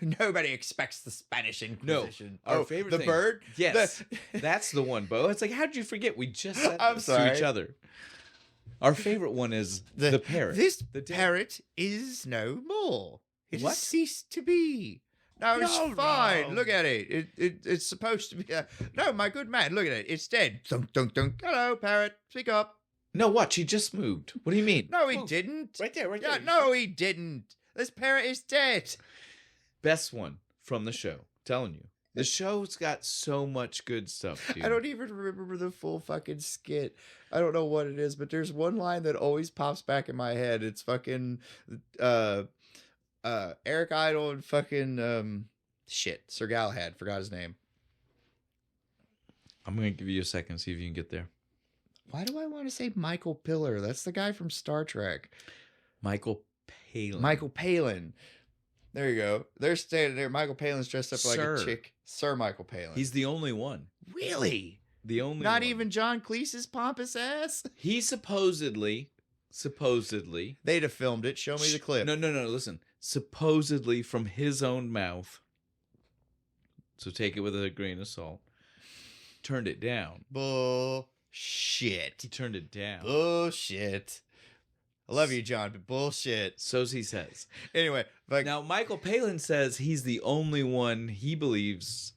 Nobody expects the Spanish Inquisition. Our favorite the thing. bird. Yes, that's the one, Bo. It's like, how'd you forget? We just said I'm this sorry. to each other. Our favorite one is the parrot. This The parrot is no more. It What? has ceased to be. No, it's No, fine. no. Look at it. It's supposed to be. No, my good man, look at it. It's dead. Dunk, dunk, dunk. Hello, parrot. Speak up. No, watch. He just moved. What do you mean? No, he Move. didn't. Right there, right Yeah, there. no, he didn't. This parrot is dead. Best one from the show. Telling you. The show's got so much good stuff, dude. I don't even remember the full fucking skit. I don't know what it is, but there's one line that always pops back in my head. It's fucking Eric Idle and fucking Sir Galahad. Forgot his name. I'm going to give you a second, see if you can get there. Why do I want to say Michael Piller? That's the guy from Star Trek. Michael Palin. Michael Palin. There you go. They're standing there. Michael Palin's dressed up like Sir. a chick. Sir Michael Palin. He's the only one. really The only not one. even John Cleese's pompous ass. He supposedly. They'd have filmed it. Show me the clip. No, listen. Supposedly from his own mouth. So take it with a grain of salt. Turned it down. Bullshit. He turned it down. Bullshit. I love you, John, but bullshit. So's he says. Anyway, like Now, Michael Palin says he's the only one he believes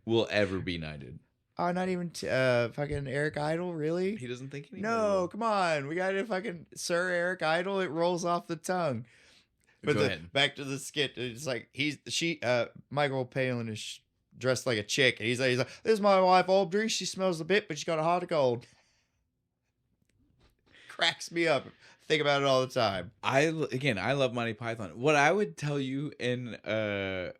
will ever be knighted. oh, not even fucking Eric Idle, really? He doesn't think anybody No, will. come on. We got to fucking Sir Eric Idle. It rolls off the tongue. But Go ahead. back to the skit. It's like Michael Palin is dressed like a chick, and he's like, "This is my wife Aubrey. She smells a bit, but she got a heart of gold." Cracks me up. Think about it all the time. I love Monty Python. What I would tell you, and I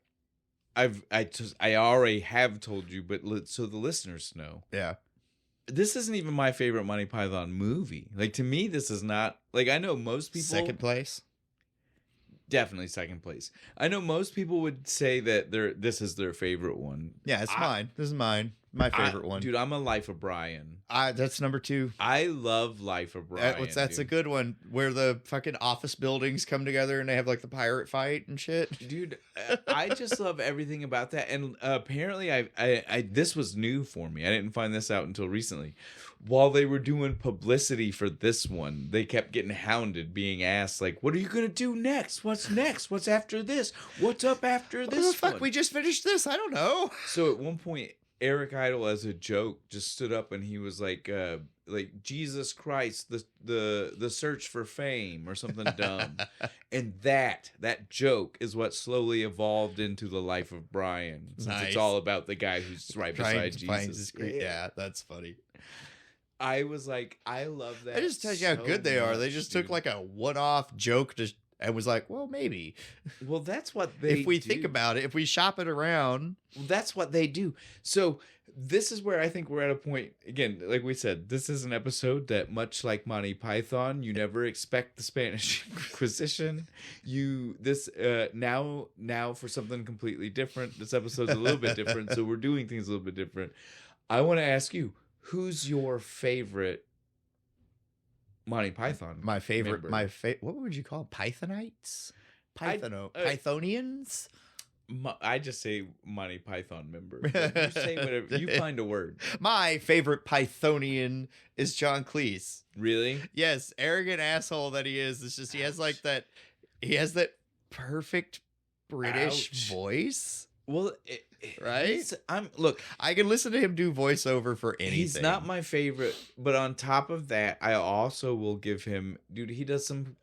already have told you, but so the listeners know, Yeah. this isn't even my favorite Monty Python movie. Like, to me, this is not, like, I know most people Second place. definitely second place. I know most people would say that this is their favorite one. Yeah, it's mine. This is mine. My favorite one. Dude, I'm a Life of Brian. That's number 2. I love Life of Brian. That's a good one where the fucking office buildings come together and they have like the pirate fight and shit. Dude, I just love everything about that. And apparently, I this was new for me. I didn't find this out until recently. While they were doing publicity for this one, they kept getting hounded, being asked like, "What are you gonna do next? What's next? What's after this? What's up after What this the fuck? one?" We just finished this. I don't know. So at one point, Eric Idle, as a joke, just stood up and he was like Jesus Christ, the search for fame or something dumb, and that joke is what slowly evolved into the Life of Brian, since Nice. it's all about the guy who's right Trying beside to find Jesus. his great. Yeah, that's funny. I was like, I love that. That just tells you how so good they are. They much, just dude. took like a one-off joke and was like, well, maybe. Well, that's what they. If we do. think about it, if we shop it around. Well, that's what they do. So this is where I think we're at a point, again, like we said, this is an episode that, much like Monty Python, you never expect the Spanish Inquisition. Now for something completely different. This episode's a little bit different, so we're doing things a little bit different. I want to ask you, who's your favorite Monty Python? My favorite, member? what would you call them? Pythonites? Pythonians? I just say Monty Python member. You say whatever. You find a word. My favorite Pythonian is John Cleese. Really? Yes, arrogant asshole that he is. It's just he has that perfect British Ouch. voice. Well, Right? Look, I can listen to him do voiceover for anything. he's not my favorite, but on top of that, I also will give him, dude. He does some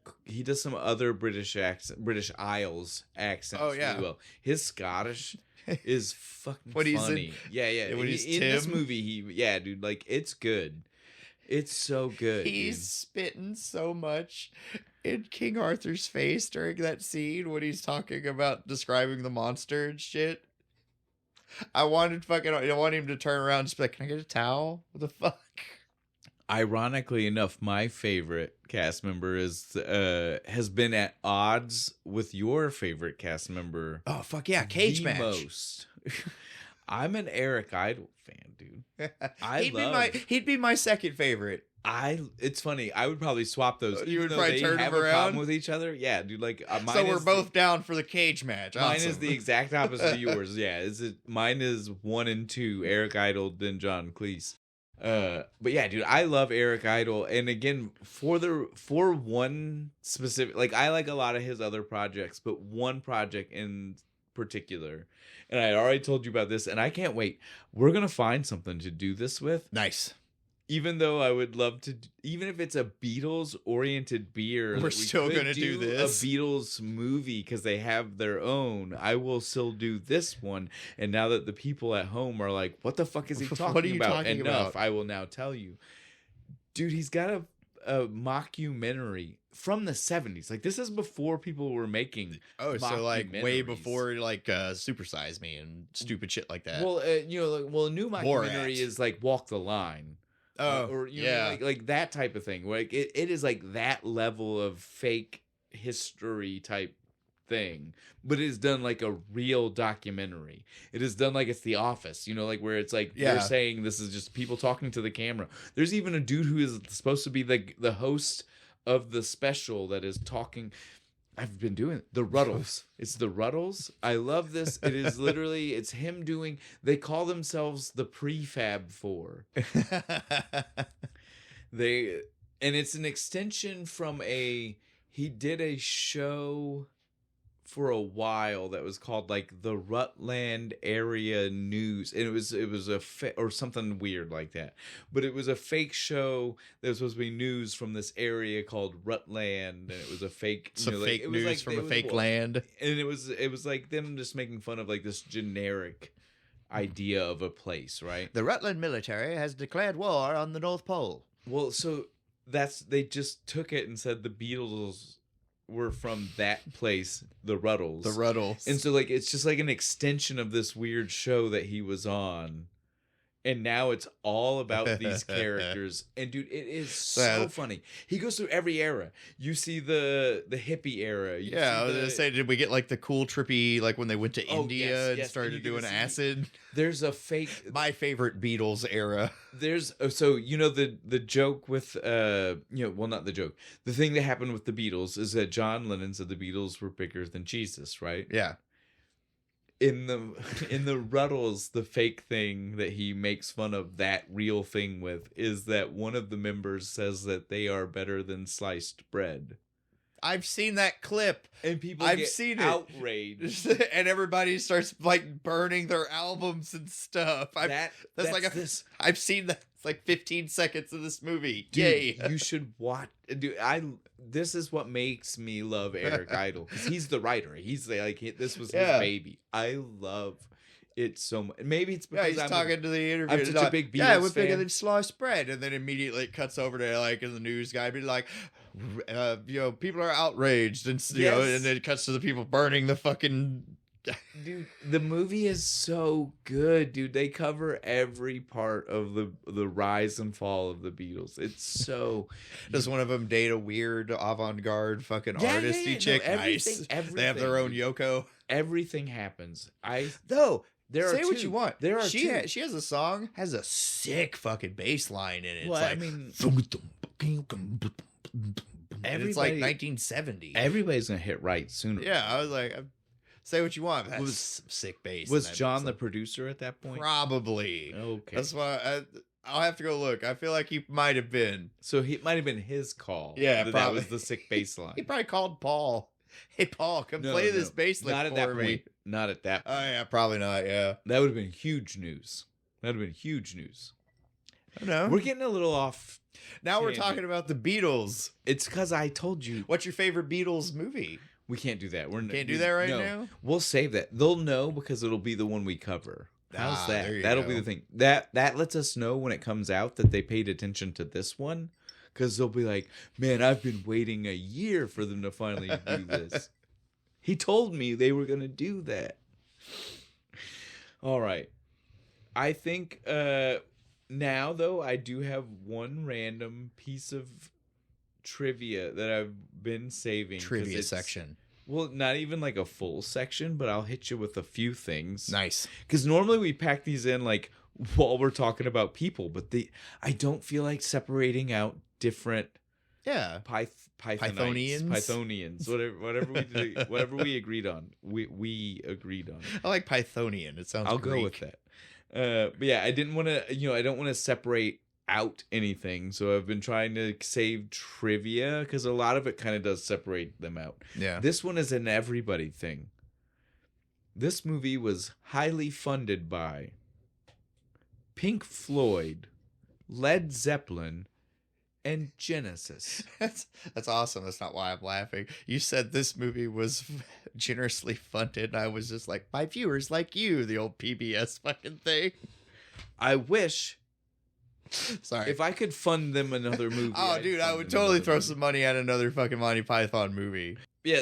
other British Isles accents. Oh, yeah. really well. His Scottish is fucking When he's funny. Yeah. when he's in this Tim. movie, dude, like it's good. It's so good. He's dude. spitting so much in King Arthur's face during that scene when he's talking about describing the monster and shit. I want him to turn around and just be like, "Can I get a towel? What the fuck?" Ironically enough, my favorite cast member has been at odds with your favorite cast member. Oh fuck yeah, cage the match. Most. I'm an Eric Idle fan, dude. He'd be my second favorite. It's funny. I would probably swap those. You would even though probably they turn have them a around? problem with each other. Yeah, dude. Like mine So we're is both down for the cage match. Mine Awesome. is the exact opposite of yours. Yeah, mine is 1 and 2. Eric Idle, then John Cleese. But yeah, dude, I love Eric Idle, and again, for one specific, like I like a lot of his other projects, but one project in particular, and I already told you about this, and I can't wait. We're gonna find something to do this with. Nice. Even though I would love to, even if it's a Beatles-oriented beer, We're still could gonna do this. A Beatles movie because they have their own. I will still do this one. And now that the people at home are like, "What the fuck is he talking What are you about?" talking Enough. about? I will now tell you, dude. He's got a mockumentary from the 70s. Like this is before people were making. Oh, so like way mockumentaries. before like Super Size Me and stupid shit like that. Well, a new mockumentary Borat. is like Walk the Line. Or you know, like that type of thing. Like it is like that level of fake history type thing, but it is done like a real documentary. It is done like it's The Office, you know, like where it's like they're saying this is just people talking to the camera. There's even a dude who is supposed to be the host of the special that is talking. I've been doing the Ruddles. It's the Ruddles. I love this. It is literally, it's him doing, they call themselves the Prefab Four. And it's an extension from he did a show for a while that was called like the Rutland Area News, and it was or something weird like that, but it was a fake show that was supposed to be news from this area called Rutland, and it was a fake fake news from a fake land, and it was like them just making fun of like this generic idea of a place, right? The Rutland military has declared war on the North Pole. Well, so they just took it and said the Beatles were from that place, the Ruddles. The Ruddles. And so like it's just like an extension of this weird show that he was on. And now it's all about these characters. And dude, it is so funny. He goes through every era. You see the hippie era. I was gonna say, did we get like the cool trippy, like when they went to India and started doing acid? There's a fake. My favorite Beatles era. There's so you know the joke with well, not the joke. The thing that happened with the Beatles is that John Lennon said the Beatles were bigger than Jesus, right? Yeah. In the Ruddles, the fake thing that he makes fun of that real thing with is that one of the members says that they are better than sliced bread. I've seen that clip, and people seen outraged, and everybody starts like burning their albums and stuff. I've seen that. It's like 15 seconds of this movie. Dude, Yay! You should watch. Dude, this is what makes me love Eric Idle because he's the writer. He's this was his baby. I love it so much. Maybe it's because he's talking to the interviewer. I'm such a big Beatles fan. We're bigger fan. than sliced bread, and then immediately it cuts over to like in the news guy be like, people are outraged, and and then it cuts to the people burning the fucking. Dude, the movie is so good, dude. They cover every part of the rise and fall of the Beatles. It's so. Does one of them date a weird avant-garde fucking artisty chick? Everything. They have their own Yoko. Everything happens. Say what you want. There are she has a song, has a sick fucking bass line in it. Well, it's I mean, it's like 1970. Everybody's gonna hit right sooner. Yeah, I was like, say what you want. That's some sick bass. Was John the producer at that point? Probably. Okay. That's why I'll have to go look. I feel like he might have been. So it might have been his call. Yeah, that probably. was the sick bass line. He probably called Paul. Hey, Paul, come No, play no. this bass lick Not at for that me. point. Not at that Oh, point. yeah, probably not, yeah. That would have been huge news. That would have been huge news. I don't know. We're getting a little off. Now we're tangent. talking about the Beatles. It's because I told you. What's your favorite Beatles movie? We can't do that. Can't do that right now? We'll save that. They'll know because it'll be the one we cover. How's that? there you That'll go. be the thing. That lets us know when it comes out that they paid attention to this one. Because they'll be like, man, I've been waiting a year for them to finally do this. He told me they were going to do that. All right. I think now, though, I do have one random piece of trivia that I've been saving. Trivia section. Well, not even like a full section, but I'll hit you with a few things. Nice. Because normally we pack these in like while we're talking about people, but I don't feel like separating out different Pythonians, whatever we agreed on. We agreed on. I like Pythonian. It sounds I'll Greek. go with that. But yeah, I didn't want to, I don't want to separate out anything. So I've been trying to save trivia because a lot of it kind of does separate them out. Yeah. This one is an everybody thing. This movie was highly funded by Pink Floyd, Led Zeppelin, and Genesis. That's awesome. That's not why I'm laughing. You said this movie was generously funded, and I was just like, by viewers like you, the old PBS fucking thing. I wish Sorry. if I could fund them another movie. Oh, I'd dude, I fund would them totally another throw movie. some money at another fucking Monty Python movie. Yeah,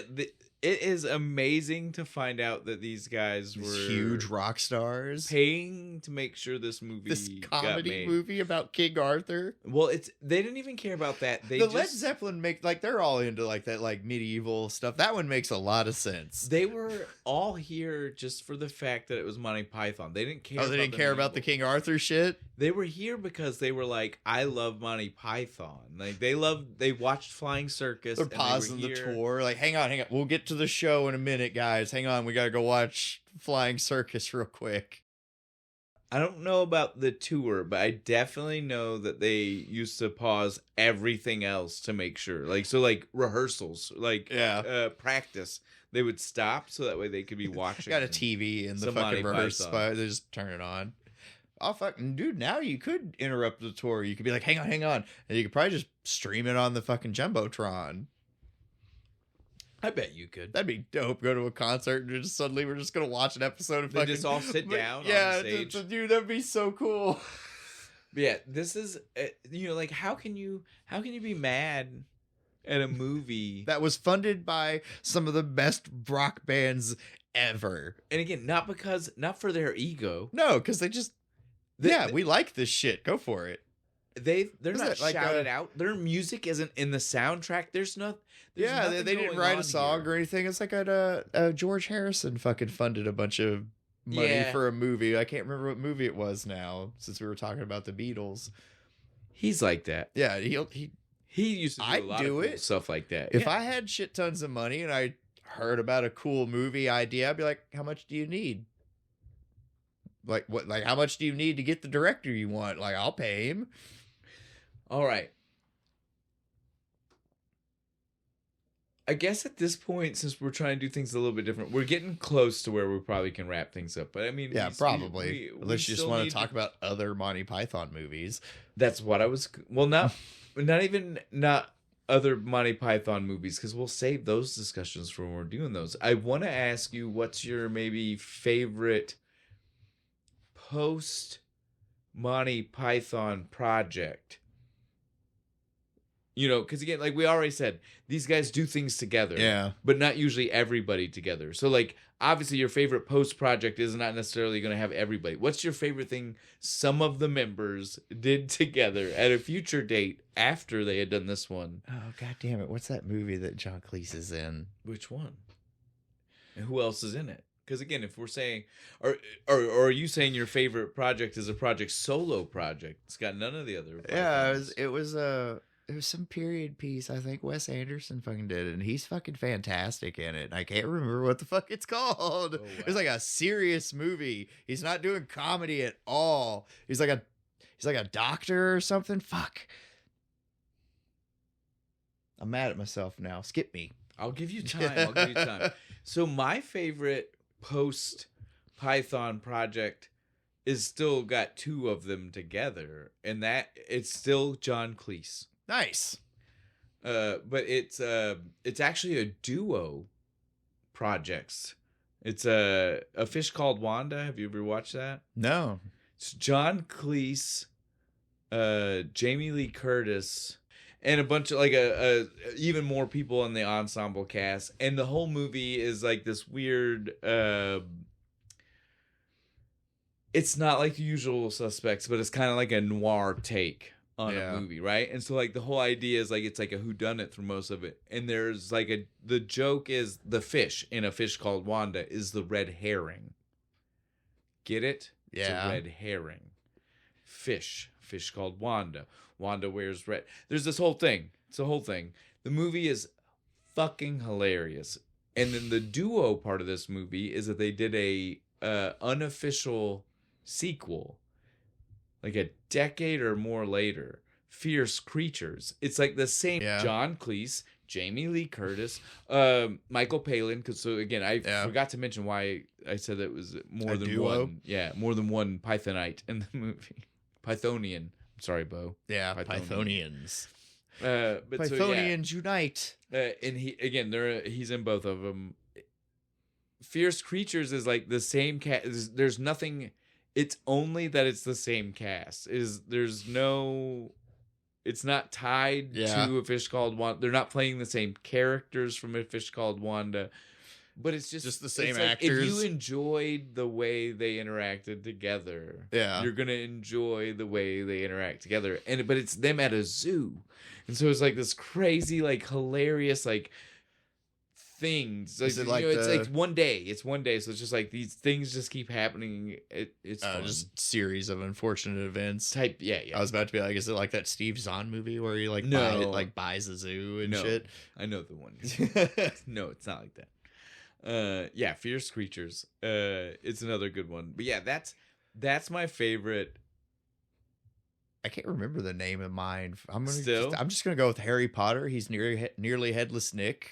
it is amazing to find out that these guys were These huge rock stars. paying to make sure this movie This got comedy made. movie about King Arthur. Well, they didn't even care about that. They Led Zeppelin they're all into like that like medieval stuff. That one makes a lot of sense. They were all here just for the fact that it was Monty Python. They didn't care. Oh, they didn't care about the King Arthur shit? They were here because they were like, I love Monty Python. Like they watched Flying Circus. They're and they pausing were the here. tour. Like, hang on. We'll get to the show in a minute, guys. Hang on. We got to go watch Flying Circus real quick. I don't know about the tour, but I definitely know that they used to pause everything else to make sure. Like rehearsals, practice. They would stop so that way they could be watching. Got a TV in the some fucking Monty rehearse Python. spot. They just turn it on. Oh, fucking dude, now you could interrupt the tour. You could be like, hang on. And you could probably just stream it on the fucking Jumbotron. I bet you could. That'd be dope. Go to a concert and just suddenly we're just gonna watch an episode of They fucking. just all sit down on Yeah, the stage. dude, that'd be so cool. But yeah, this is like how can you be mad at a movie That was funded by some of the best rock bands ever. and again not for their ego. No, because they just we like this shit. Go for it. They're Isn't not it like shouted out. Their music isn't in the soundtrack. There's nothing They didn't going write on a song here. or anything. It's like George Harrison fucking funded a bunch of money Yeah. for a movie. I can't remember what movie it was now, since we were talking about the Beatles. He's like that. Yeah, he He used to do I'd a lot do of cool it. stuff like that. if Yeah. I had shit tons of money and I heard about a cool movie idea, I'd be like, how much do you need? Like what? Like how much do you need to get the director you want? Like I'll pay him. All right. I guess at this point, since we're trying to do things a little bit different, we're getting close to where we probably can wrap things up. But I mean, Yeah, probably. we Unless you just still want need to talk about other Monty Python movies. That's what I was. Well, not even other Monty Python movies, because we'll save those discussions for when we're doing those. I want to ask you, what's your maybe favorite post Monty Python project? Because again, like we already said, these guys do things together. Yeah. But not usually everybody together. So, like, obviously your favorite post project is not necessarily going to have everybody. What's your favorite thing some of the members did together at a future date after they had done this one? Oh, god damn it. What's that movie that John Cleese is in? Which one? And who else is in it? Because again, if we're saying, or are you saying your favorite project is a project solo project? It's got none of the other. Yeah, Pythons. it was some period piece. I think Wes Anderson fucking did it, and he's fucking fantastic in it. I can't remember what the fuck it's called. Oh, wow. It's like a serious movie. He's not doing comedy at all. He's like a doctor or something. Fuck. I'm mad at myself now. Skip me. I'll give you time. So my favorite post Python project is still got two of them together, and that it's still John Cleese. Nice. But it's actually a duo projects. It's a Fish Called Wanda. Have you ever watched that? No. It's John Cleese, Jamie Lee Curtis, and a bunch of like a even more people in the ensemble cast. And the whole movie is like this weird. It's not like The Usual Suspects, but it's kind of like a noir take on a movie, right? And so like the whole idea is like it's like a whodunit through most of it. And there's like the joke is the fish in A Fish Called Wanda is the red herring. Get it? Yeah. It's a red herring. Fish called Wanda. Wanda wears red. There's this whole thing. It's a whole thing. The movie is fucking hilarious. And then the duo part of this movie is that they did a unofficial sequel, like a decade or more later, Fierce Creatures. It's like the same John Cleese, Jamie Lee Curtis, Michael Palin. Because so again, I forgot to mention why I said that was more than duo? one. Yeah, more than one Pythonite in the movie. Pythonian. I'm sorry, Bo. Yeah, Pythonians. But Pythonians unite. And he's in both of them. Fierce Creatures is like the same cast. There's nothing. It's only that it's the same cast. It's not tied to A Fish Called Wanda. They're not playing the same characters from A Fish Called Wanda, but it's just the same actors. If you enjoyed the way they interacted together, you're gonna enjoy the way they interact together. But it's them at a zoo, and so it's like this crazy, like hilarious, like. Things it's like one day. It's one day, so it's just like these things just keep happening. It's fun. Just series of unfortunate events. Yeah. I was about to be like, is it like that Steve Zahn movie where he buys a zoo and shit? I know the one. No, it's not like that. Fierce Creatures. It's another good one. But yeah, that's my favorite. I can't remember the name of mine. I'm just gonna go with Harry Potter. He's nearly headless Nick.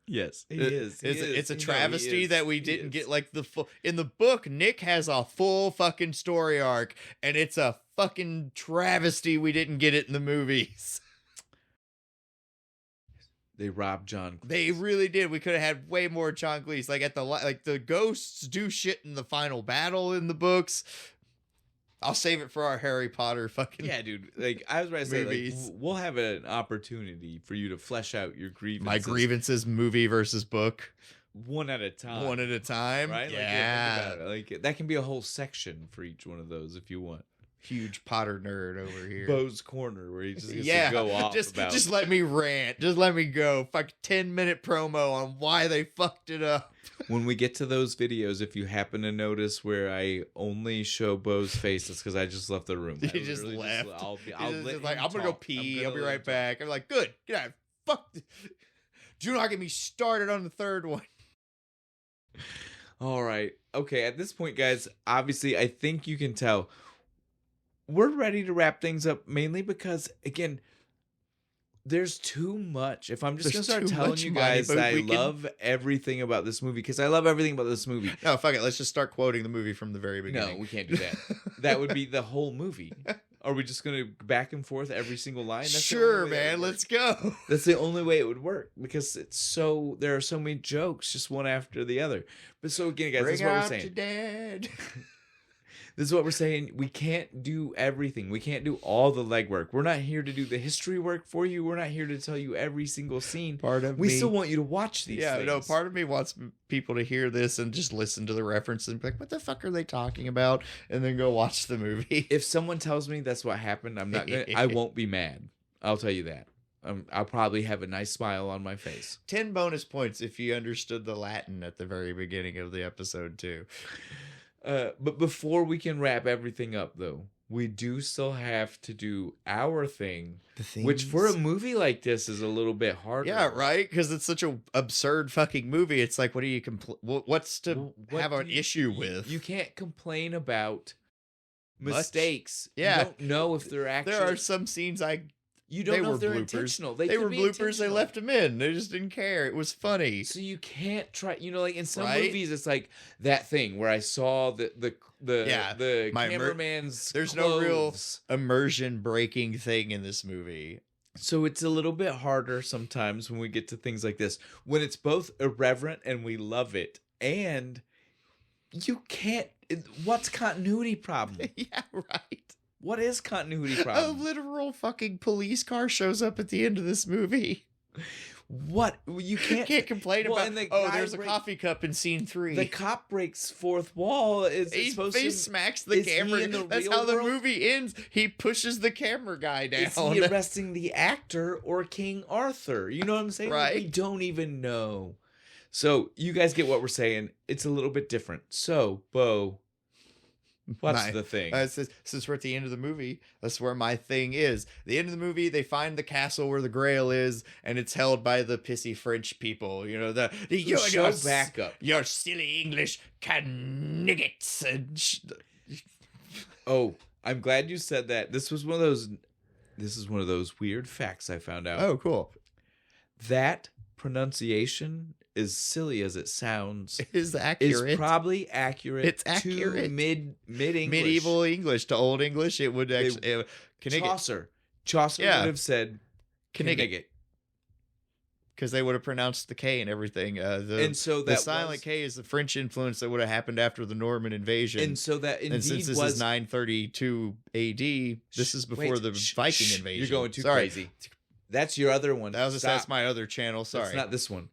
Yes, he is. It's a travesty that we didn't get like the full in the book. Nick has a full fucking story arc, and it's a fucking travesty we didn't get it in the movies. They robbed John Cleese. They really did. We could have had way more John Cleese. Like the ghosts do shit in the final battle in the books. I'll save it for our Harry Potter fucking dude. Like I was about to say, like, we'll have an opportunity for you to flesh out your grievances. My grievances, movie versus book, one at a time. Right? Yeah. Think about it. Like that can be a whole section for each one of those if you want. Huge Potter nerd over here. Bo's Corner, where he just gets to go off just let me rant. Just let me go. Fuck 10-minute promo on why they fucked it up. When we get to those videos, if you happen to notice where I only show Bo's face, it's because I just left the room. He just left. I'm gonna go pee. I'll be right back. I'm like, good. Get out. Fuck. Do not get me started on the third one. All right. Okay. At this point, guys, obviously, I think you can tell we're ready to wrap things up, mainly because, again, there's too much. If I'm just going to start telling you guys that I love everything about this movie, because I love everything about this movie. No, fuck it. Let's just start quoting the movie from the very beginning. No, we can't do that. That would be the whole movie. Are we just going to back and forth every single line? That's sure, man. Let's go. That's the only way it would work, because there are so many jokes, just one after the other. But so again, guys, this is what we're saying. Dad. This is what we're saying. We can't do everything. We can't do all the legwork. We're not here to do the history work for you. We're not here to tell you every single scene. We still want you to watch these things. No, part of me wants people to hear this and just listen to the reference and be like, what the fuck are they talking about? And then go watch the movie. If someone tells me that's what happened, I won't be mad. I'll tell you that. I'll probably have a nice smile on my face. 10 bonus points if you understood the Latin at the very beginning of the episode, too. But before we can wrap everything up, though, we do still have to do our thing, which for a movie like this is a little bit harder. Yeah, right? Because it's such an absurd fucking movie. It's like, what do you what's to have an issue with? You can't complain about mistakes. Yeah. You don't know if they're actually... There are some scenes I You don't know if they're intentional. They were bloopers. They left them in. They just didn't care. It was funny. So you can't try. Like in some movies, it's like that thing where I saw the cameraman's. There's no real immersion breaking thing in this movie. So it's a little bit harder sometimes when we get to things like this, when it's both irreverent and we love it, and you can't. What's continuity problem? Yeah, right. What is continuity problem? A literal fucking police car shows up at the end of this movie. What? You can't complain about. There's a coffee cup in scene 3. The cop breaks fourth wall. He smacks the camera. That's how the movie ends. He pushes the camera guy down. Is he arresting the actor or King Arthur? You know what I'm saying? Right. We don't even know. So you guys get what we're saying. It's a little bit different. So, Bo, what's the thing? Since we're at the end of the movie, that's where my thing is. The end of the movie, they find the castle where the Grail is, and it's held by the pissy French people. Your backup. Your silly English canniggets. Oh, I'm glad you said that. This is one of those weird facts I found out. Oh, cool. That pronunciation, as silly as it sounds, is accurate. Is probably accurate. It's accurate to mid-English. Medieval English to Old English. It would actually Chaucer would have said Knigget. Because they would have pronounced the K and everything. The silent K is the French influence that would have happened after the Norman invasion. And so that indeed since this is 932 AD, this is before the Viking invasion. You're going too crazy. That's your other one. That's my other channel. Sorry. It's not this one.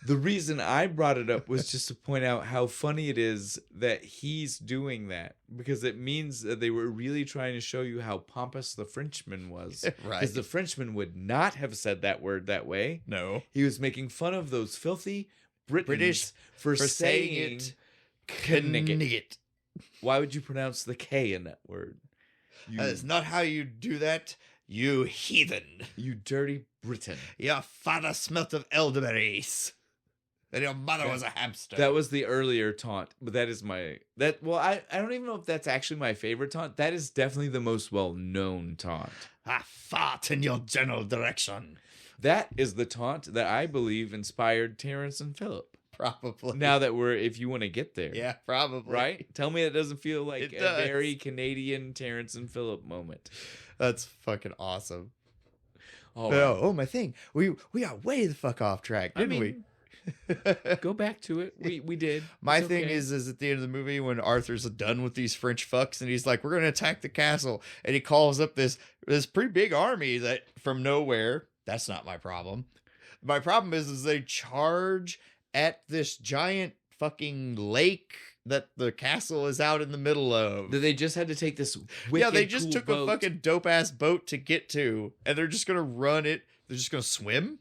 The reason I brought it up was just to point out how funny it is that he's doing that, because it means that they were really trying to show you how pompous the Frenchman was. Right. Because the Frenchman would not have said that word that way. No. He was making fun of those filthy British for saying it. Knigget. Why would you pronounce the K in that word? That's not how you do that, you heathen. You dirty Briton. Your father smelt of elderberries. And your mother was a hamster. That was the earlier taunt, but that is I don't even know if that's actually my favorite taunt. That is definitely the most well-known taunt. I fart in your general direction. That is the taunt that I believe inspired Terrence and Phillip. Probably. Now that if you want to get there. Yeah, probably. Right? Tell me it doesn't feel like a very Canadian Terrence and Phillip moment. That's fucking awesome. Oh, my thing. We got way the fuck off track, didn't we? Go back to it. We did. My thing is at the end of the movie when Arthur's done with these French fucks and he's like, we're gonna attack the castle, and he calls up this pretty big army that from nowhere. That's not my problem. My problem is they charge at this giant fucking lake that the castle is out in the middle of. They just had to take this wicked they just took boat. a fucking dope ass boat to get to, and they're just gonna run it. They're just gonna swim.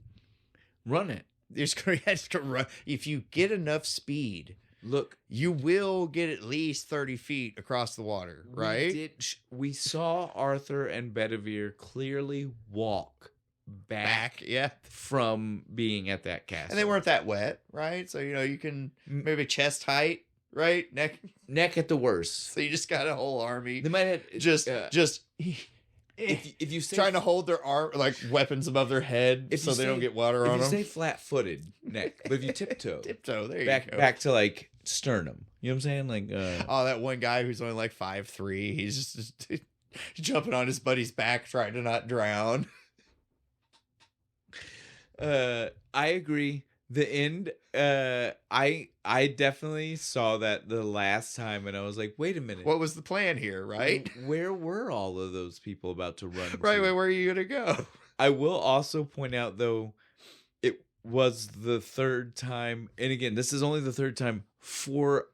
Run it. You're just gonna run. If you get enough speed, look, you will get at least 30 feet across the water, right? We saw Arthur and Bedivere clearly walk back from being at that castle. And they weren't that wet, right? So, you can maybe chest height, right? Neck at the worst. So you just got a whole army. They might have if you say trying to hold their arm like weapons above their head so they don't get water on them. If you say flat-footed neck, but if you tiptoe, there you go. Back to like sternum. You know what I'm saying? Like that one guy who's only like 5'3", he's just jumping on his buddy's back trying to not drown. I agree. The end, I definitely saw that the last time, and I was like, wait a minute. What was the plan here, right? Where were all of those people about to run Right, to? where are you going to go? I will also point out, though, it was the third time, and again, this is only the third time for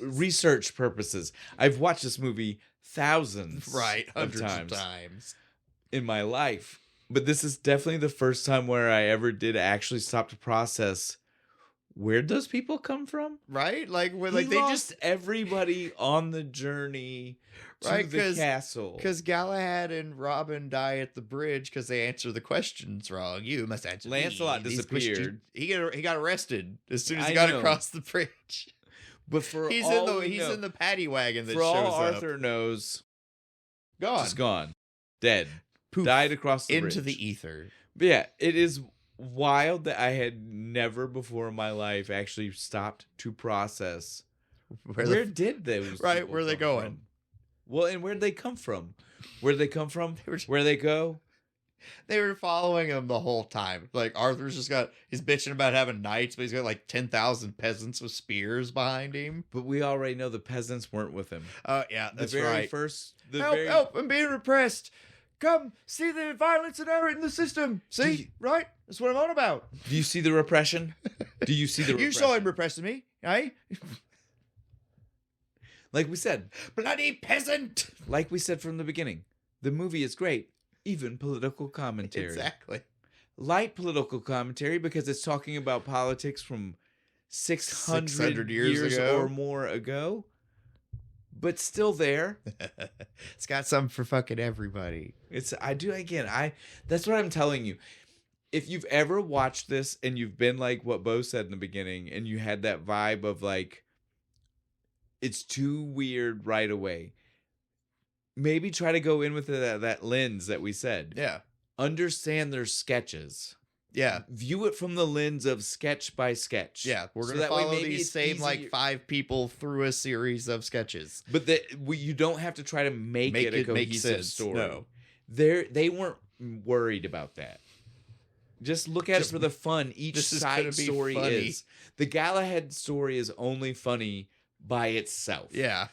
research purposes. I've watched this movie thousands hundreds of times in my life. But this is definitely the first time where I ever did actually stop to process, where'd those people come from? Right? Like, they just everybody on the journey to the castle. Because Galahad and Robin die at the bridge because they answer the questions wrong. You must answer. Lancelot disappeared. He got arrested as soon as he got across the bridge. But he's in the paddy wagon that shows up. For up. all Arthur knows, gone. just gone, dead. Poof, died across the into bridge. the ether. But yeah, it is wild that I had never before in my life actually stopped to process where did those right where they come going from? Well, and where'd they come from? Where'd they come from? Where they go? They were following him the whole time. Like Arthur's he's bitching about having knights, but he's got like 10,000 peasants with spears behind him. But we already know the peasants weren't with him. Yeah, that's the very right. First, help! I'm being repressed. Come see the violence and error in the system. See, right? That's what I'm on about. Do you see the repression? Do you see the repression? You saw him repressing me, eh? Like we said, bloody peasant. Like we said from the beginning, the movie is great. Even political commentary. Exactly. Light political commentary because it's talking about politics from 600 years ago or more ago. But still there. It's got something for fucking everybody. That's what I'm telling you. If you've ever watched this and you've been like what Bo said in the beginning and you had that vibe of like, it's too weird right away. Maybe try to go in with that lens that we said. Yeah. Understand their sketches. Yeah. View it from the lens of sketch by sketch. Yeah. We're going to follow these same like 5 people through a series of sketches. But you don't have to try to make it a cohesive story. No. They weren't worried about that. Just look at it for the fun each side story is. The Galahad story is only funny by itself. Yeah.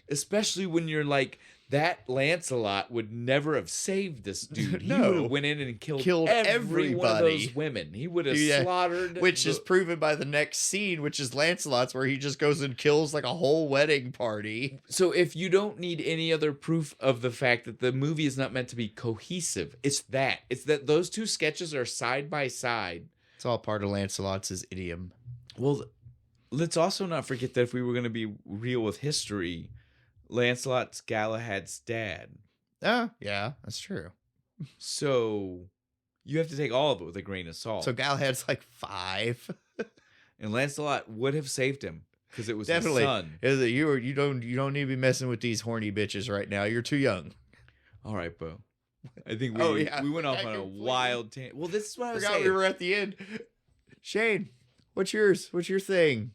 Especially when you're like, that Lancelot would never have saved this dude. No. He would have went in and killed every one of those women. He would have slaughtered. Which is proven by the next scene, which is Lancelot's, where he just goes and kills like a whole wedding party. So if you don't need any other proof of the fact that the movie is not meant to be cohesive, it's that. It's that those two sketches are side by side. It's all part of Lancelot's idiom. Well, let's also not forget that if we were going to be real with history, Lancelot's Galahad's dad. Oh, yeah, that's true. So you have to take all of it with a grain of salt. So Galahad's like 5. And Lancelot would have saved him because it was definitely his son. You don't need to be messing with these horny bitches right now. You're too young. All right, Bo. I think we went off on a wild tangent. Well, this is what I was saying. We were at the end. Shane, what's yours? What's your thing?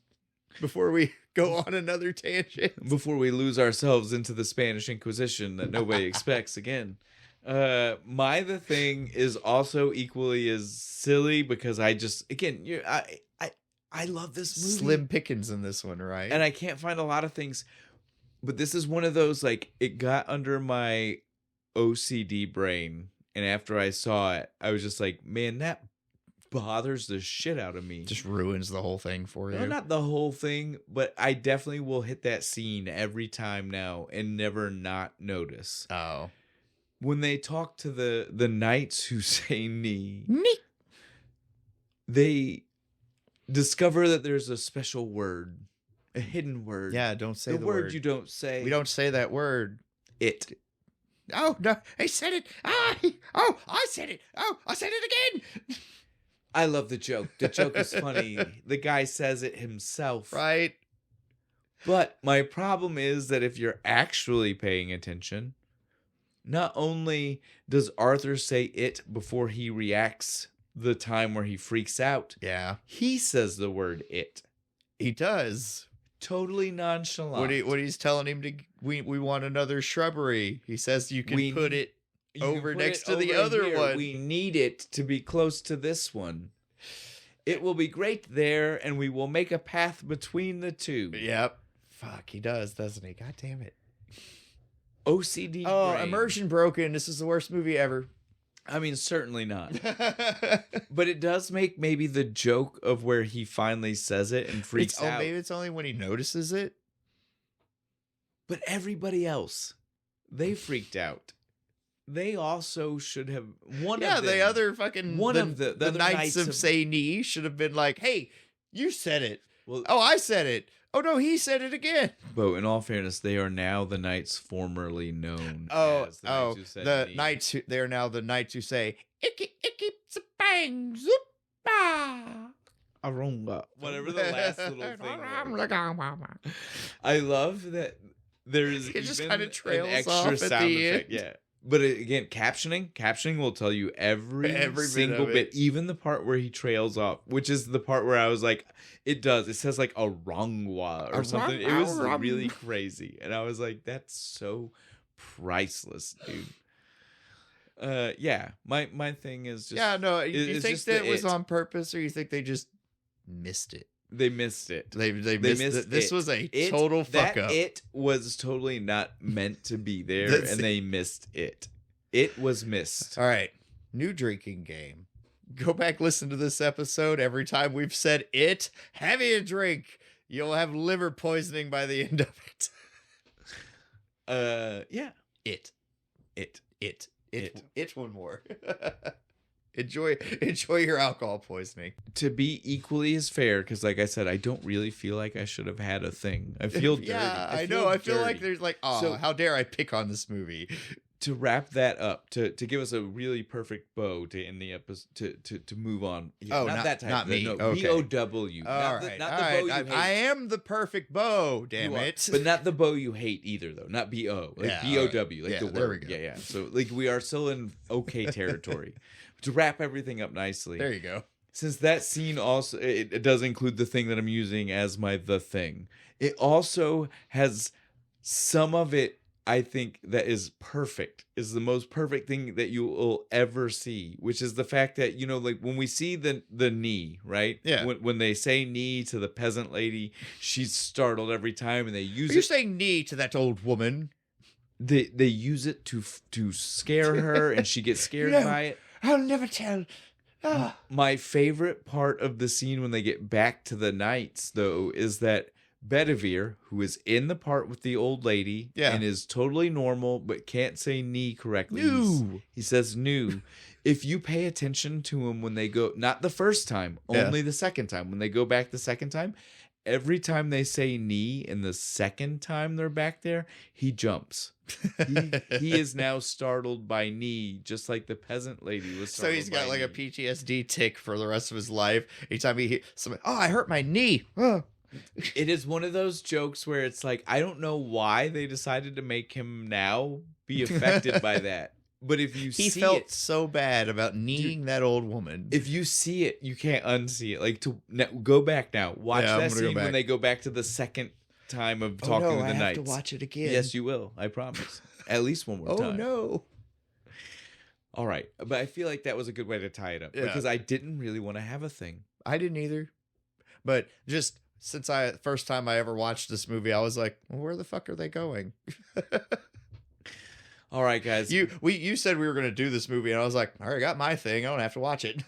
Before we go on another tangent. Before we lose ourselves into the Spanish Inquisition that nobody expects again. The thing is also equally as silly because I love this movie. Slim pickings in this one, right? And I can't find a lot of things, but this is one of those, like, it got under my OCD brain, and after I saw it, I was just like, man, that bothers the shit out of me. Just ruins the whole thing for you. No, not the whole thing, but I definitely will hit that scene every time now and never not notice. Oh. When they talk to the knights who say knee, they discover that there's a special word, a hidden word. Yeah, don't say the word you don't say. We don't say that word. It. Oh, no, he said it. I said it. Oh, I said it again. I love the joke. The joke is funny. The guy says it himself. Right. But my problem is that if you're actually paying attention, not only does Arthur say it before he reacts the time where he freaks out. Yeah. He says the word it. He does. Totally nonchalant. What he's telling him to, we want another shrubbery. He says you can put it over next to the other one. We need it to be close to this one. It will be great there, and we will make a path between the two. Yep. Fuck, he does, doesn't he? God damn it. OCD Oh, brain. immersion broken. This is the worst movie ever. I mean, certainly not. But it does make maybe the joke of where he finally says it and freaks out. Maybe it's only when he notices it. But everybody else, they freaked out. They also should have the other fucking the Knights of Say should have been like, "Hey, you said it. Well, I said it. Oh no, he said it again." But in all fairness, they are now the knights formerly known as the Knights. They are now the Knights who say, "Icky, icky, bang, zoopa." Whatever the last little thing was. I love that there's it just kind of trails an extra off at sound the effect. end. Yeah. But again, captioning will tell you every single bit, even the part where he trails off, which is the part where I was like, it says like a wrongwa or something. It was really crazy. And I was like, that's so priceless, dude. Yeah, my thing is just... Yeah, no, you think that was on purpose, or you think they just missed it? They missed it. They missed it. This was a total fuck up. It was totally not meant to be there, and they missed it. It was missed. All right. New drinking game. Go back, listen to this episode. Every time we've said it, have a drink. You'll have liver poisoning by the end of it. Yeah. It one more. Enjoy your alcohol poisoning. To be equally as fair, because like I said, I don't really feel like I should have had a thing. I feel dirty. Yeah, I know. I feel like there's like, oh, so, how dare I pick on this movie? To wrap that up, to give us a really perfect bow to end the episode, to move on. Yeah, not that type. Not me. No, okay. B-O-W. Not the bow you hate. I am the perfect bow, damn it. But not the bow you hate either, though. Not B-O. Like B-O-W. Like the word. There we go. Yeah. So like we are still in okay territory. To wrap everything up nicely. There you go. Since that scene also, it does include the thing that I'm using as the thing. It also has some of it, I think, that is perfect, is the most perfect thing that you will ever see, which is the fact that, you know, like when we see the knee, right? Yeah. When they say knee to the peasant lady, she's startled every time, and they use You're saying knee to that old woman. They use it to scare her, and she gets scared by it. I'll never tell. Ah. My favorite part of the scene when they get back to the knights, though, is that Bedivere, who is in the part with the old lady and is totally normal but can't say knee correctly. He says new. If you pay attention to him when they go, not the first time, only the second time. When they go back the second time, every time they say knee and the second time they're back there, he jumps. He is now startled by knee, just like the peasant lady was startled. So he's got like a PTSD tick for the rest of his life. Anytime he somebody, I hurt my knee. Oh. It is one of those jokes where it's like, I don't know why they decided to make him now be affected by that. But if you see it... He felt so bad about kneeing that old woman. If you see it, you can't unsee it. Like, go back now. Watch that scene when they go back to the second time of talking to the knights. I have to watch it again. Yes, you will. I promise. At least one more time. Oh, no. All right. But I feel like that was a good way to tie it up. Because I didn't really want to have a thing. I didn't either. But just... Since first time I ever watched this movie, I was like, well, where the fuck are they going? All right, guys. You said we were going to do this movie, and I was like, I already got my thing. I don't have to watch it.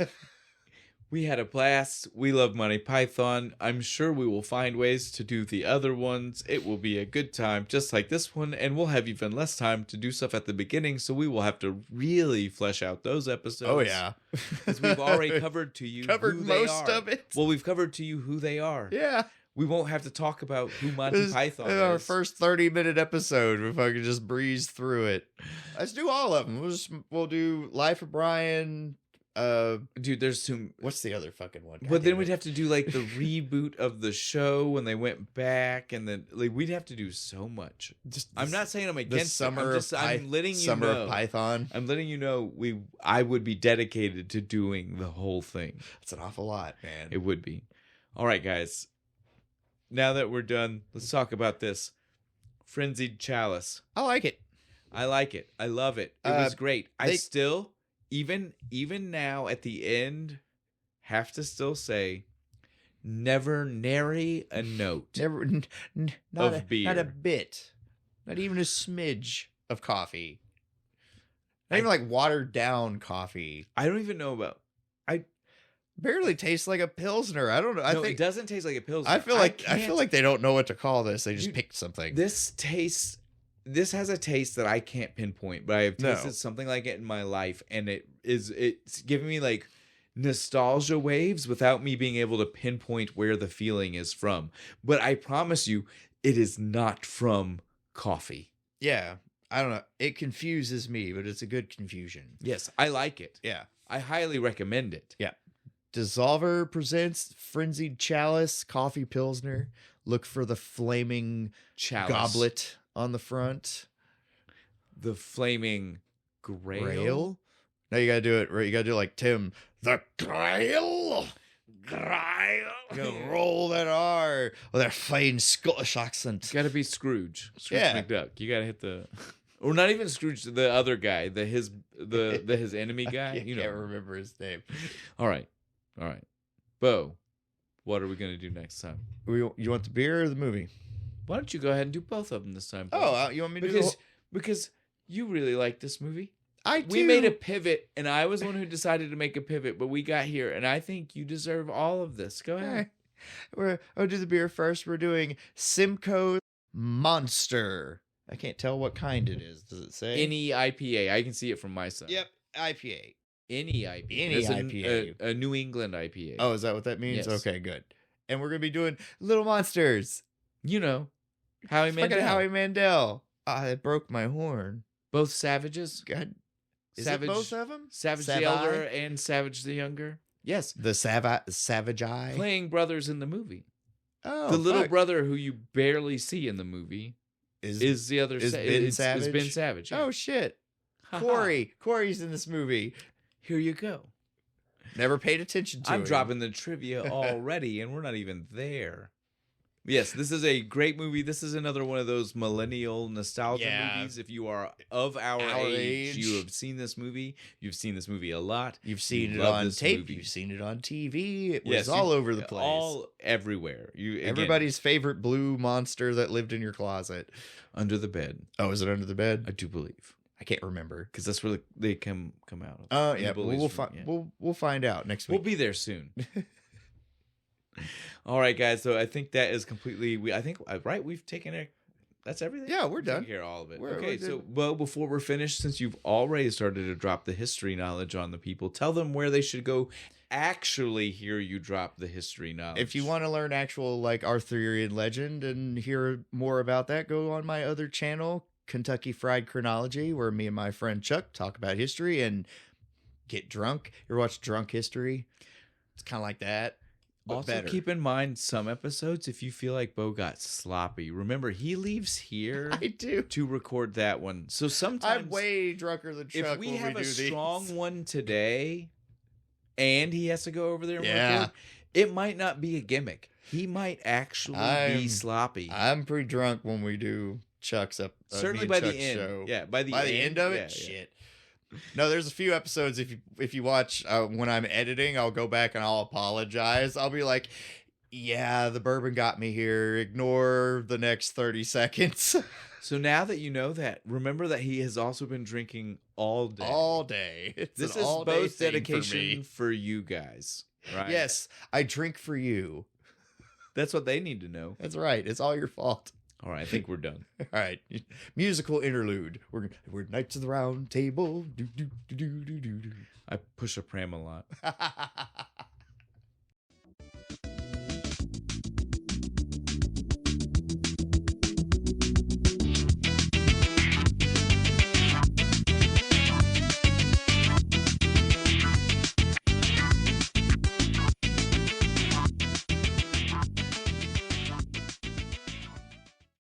We had a blast. We love Monty Python. I'm sure we will find ways to do the other ones. It will be a good time, just like this one, and we'll have even less time to do stuff at the beginning, so we will have to really flesh out those episodes. Oh, yeah. Because we've already covered to you who they most are. Of it. Well, we've covered to you who they are. Yeah. We won't have to talk about who Monty Python is. Our first 30-minute episode, if I could just breeze through it. Let's do all of them. We'll do Life of Brian. Dude, there's some... What's the other fucking one? But then we'd have to do like the reboot of the show when they went back, and then like we'd have to do so much. I'm not saying I'm against Summer it. I'm letting you know. Summer of Python. I'm letting you know I would be dedicated to doing the whole thing. That's an awful lot, man. It would be. All right, guys. Now that we're done, let's talk about this. Frenzied Chalice. I like it. I like it. I love it. It was great. I still, even now at the end, have to still say, never nary a note of beer. Not a bit. Not even a smidge of coffee. Not even like watered down coffee. I don't even know about... Barely tastes like a Pilsner. I don't know. I think it doesn't taste like a Pilsner. I feel like they don't know what to call this. They just picked something. This has a taste that I can't pinpoint, but I have tasted something like it in my life, and it's giving me like nostalgia waves without me being able to pinpoint where the feeling is from. But I promise you, it is not from coffee. Yeah. I don't know. It confuses me, but it's a good confusion. Yes, I like it. Yeah. I highly recommend it. Yeah. DSSOLVR presents Frenzied Chalice Coffee Pilsner. Look for the flaming goblet on the front. The flaming Grail? No, you gotta do it right. You gotta do like Tim. The Grail. Grail. You gotta roll that R with that fine Scottish accent. Gotta be Scrooge. Scrooge Yeah. McDuck. You gotta hit the... Or not even Scrooge, the other guy, his enemy guy. I can't remember his name. All right. Bo, what are we going to do next time? You want the beer or the movie? Why don't you go ahead and do both of them this time? Bo? Oh, you want me to do because you really like this movie. I do. We made a pivot, and I was the one who decided to make a pivot, but we got here, and I think you deserve all of this. Go ahead. I'll do the beer first. We're doing Simcoe Monster. I can't tell what kind it is. Does it say? Any IPA. I can see it from my side. Yep, IPA. Any IPA. Any IPA. A New England IPA. Oh, is that what that means? Yes. Okay, good. And we're going to be doing Little Monsters. You know, Howie Mandel. Fucking Howie Mandel. I broke my horn. Both Savages. God. Is Savage, it both of them? Savage the Elder and Savage the Younger. Yes. The Savage Eye. Playing brothers in the movie. Oh, the little brother who you barely see in the movie is the other. Is Ben Savage? Is Ben Savage. Yeah. Oh shit! Corey's in this movie. Here you go. Never paid attention to. I'm dropping the trivia already, and we're not even there. Yes, this is a great movie. This is another one of those millennial nostalgia movies. If you are of our age, you have seen this movie. You've seen this movie a lot. You've seen it on tape. You've seen it on TV. It was all over the place. All everywhere. Everybody's favorite blue monster that lived in your closet. Under the bed. Oh, is it under the bed? I do believe. I can't remember. Because that's where they come out of. Oh, yeah. We'll find out next week. We'll be there soon. All right, guys. So I think that is completely. We've taken it. That's everything. Yeah, we're done. Here, all of it. Okay. So, Bo, before we're finished, since you've already started to drop the history knowledge on the people, tell them where they should go. Actually, hear you drop the history knowledge. If you want to learn actual Arthurian legend and hear more about that, go on my other channel, Kentucky Fried Chronology, where me and my friend Chuck talk about history and get drunk. You ever watch Drunk History? It's kind of like that. Also, better. Keep in mind some episodes, if you feel like Bo got sloppy, remember he leaves here I do. to record that one. So sometimes I'm way drunker than Chuck. If we have a these. strong one today and he has to go over there and record, it might not be a gimmick. He might actually be sloppy. I'm pretty drunk when we do Chuck's up. Certainly by Chuck's the end. show. Yeah, by the end of it? Yeah. Shit. No, there's a few episodes. If you watch when I'm editing, I'll go back and I'll apologize. I'll be like, "Yeah, the bourbon got me here. Ignore the next 30 seconds." So now that you know that, remember that he has also been drinking all day. All day. This is both dedication for you guys, right? Yes, I drink for you. That's what they need to know. That's right. It's all your fault. All right, I think we're done. All right, musical interlude. We're Knights of the Round Table. Do, do, do, do, do, do. I push a pram a lot.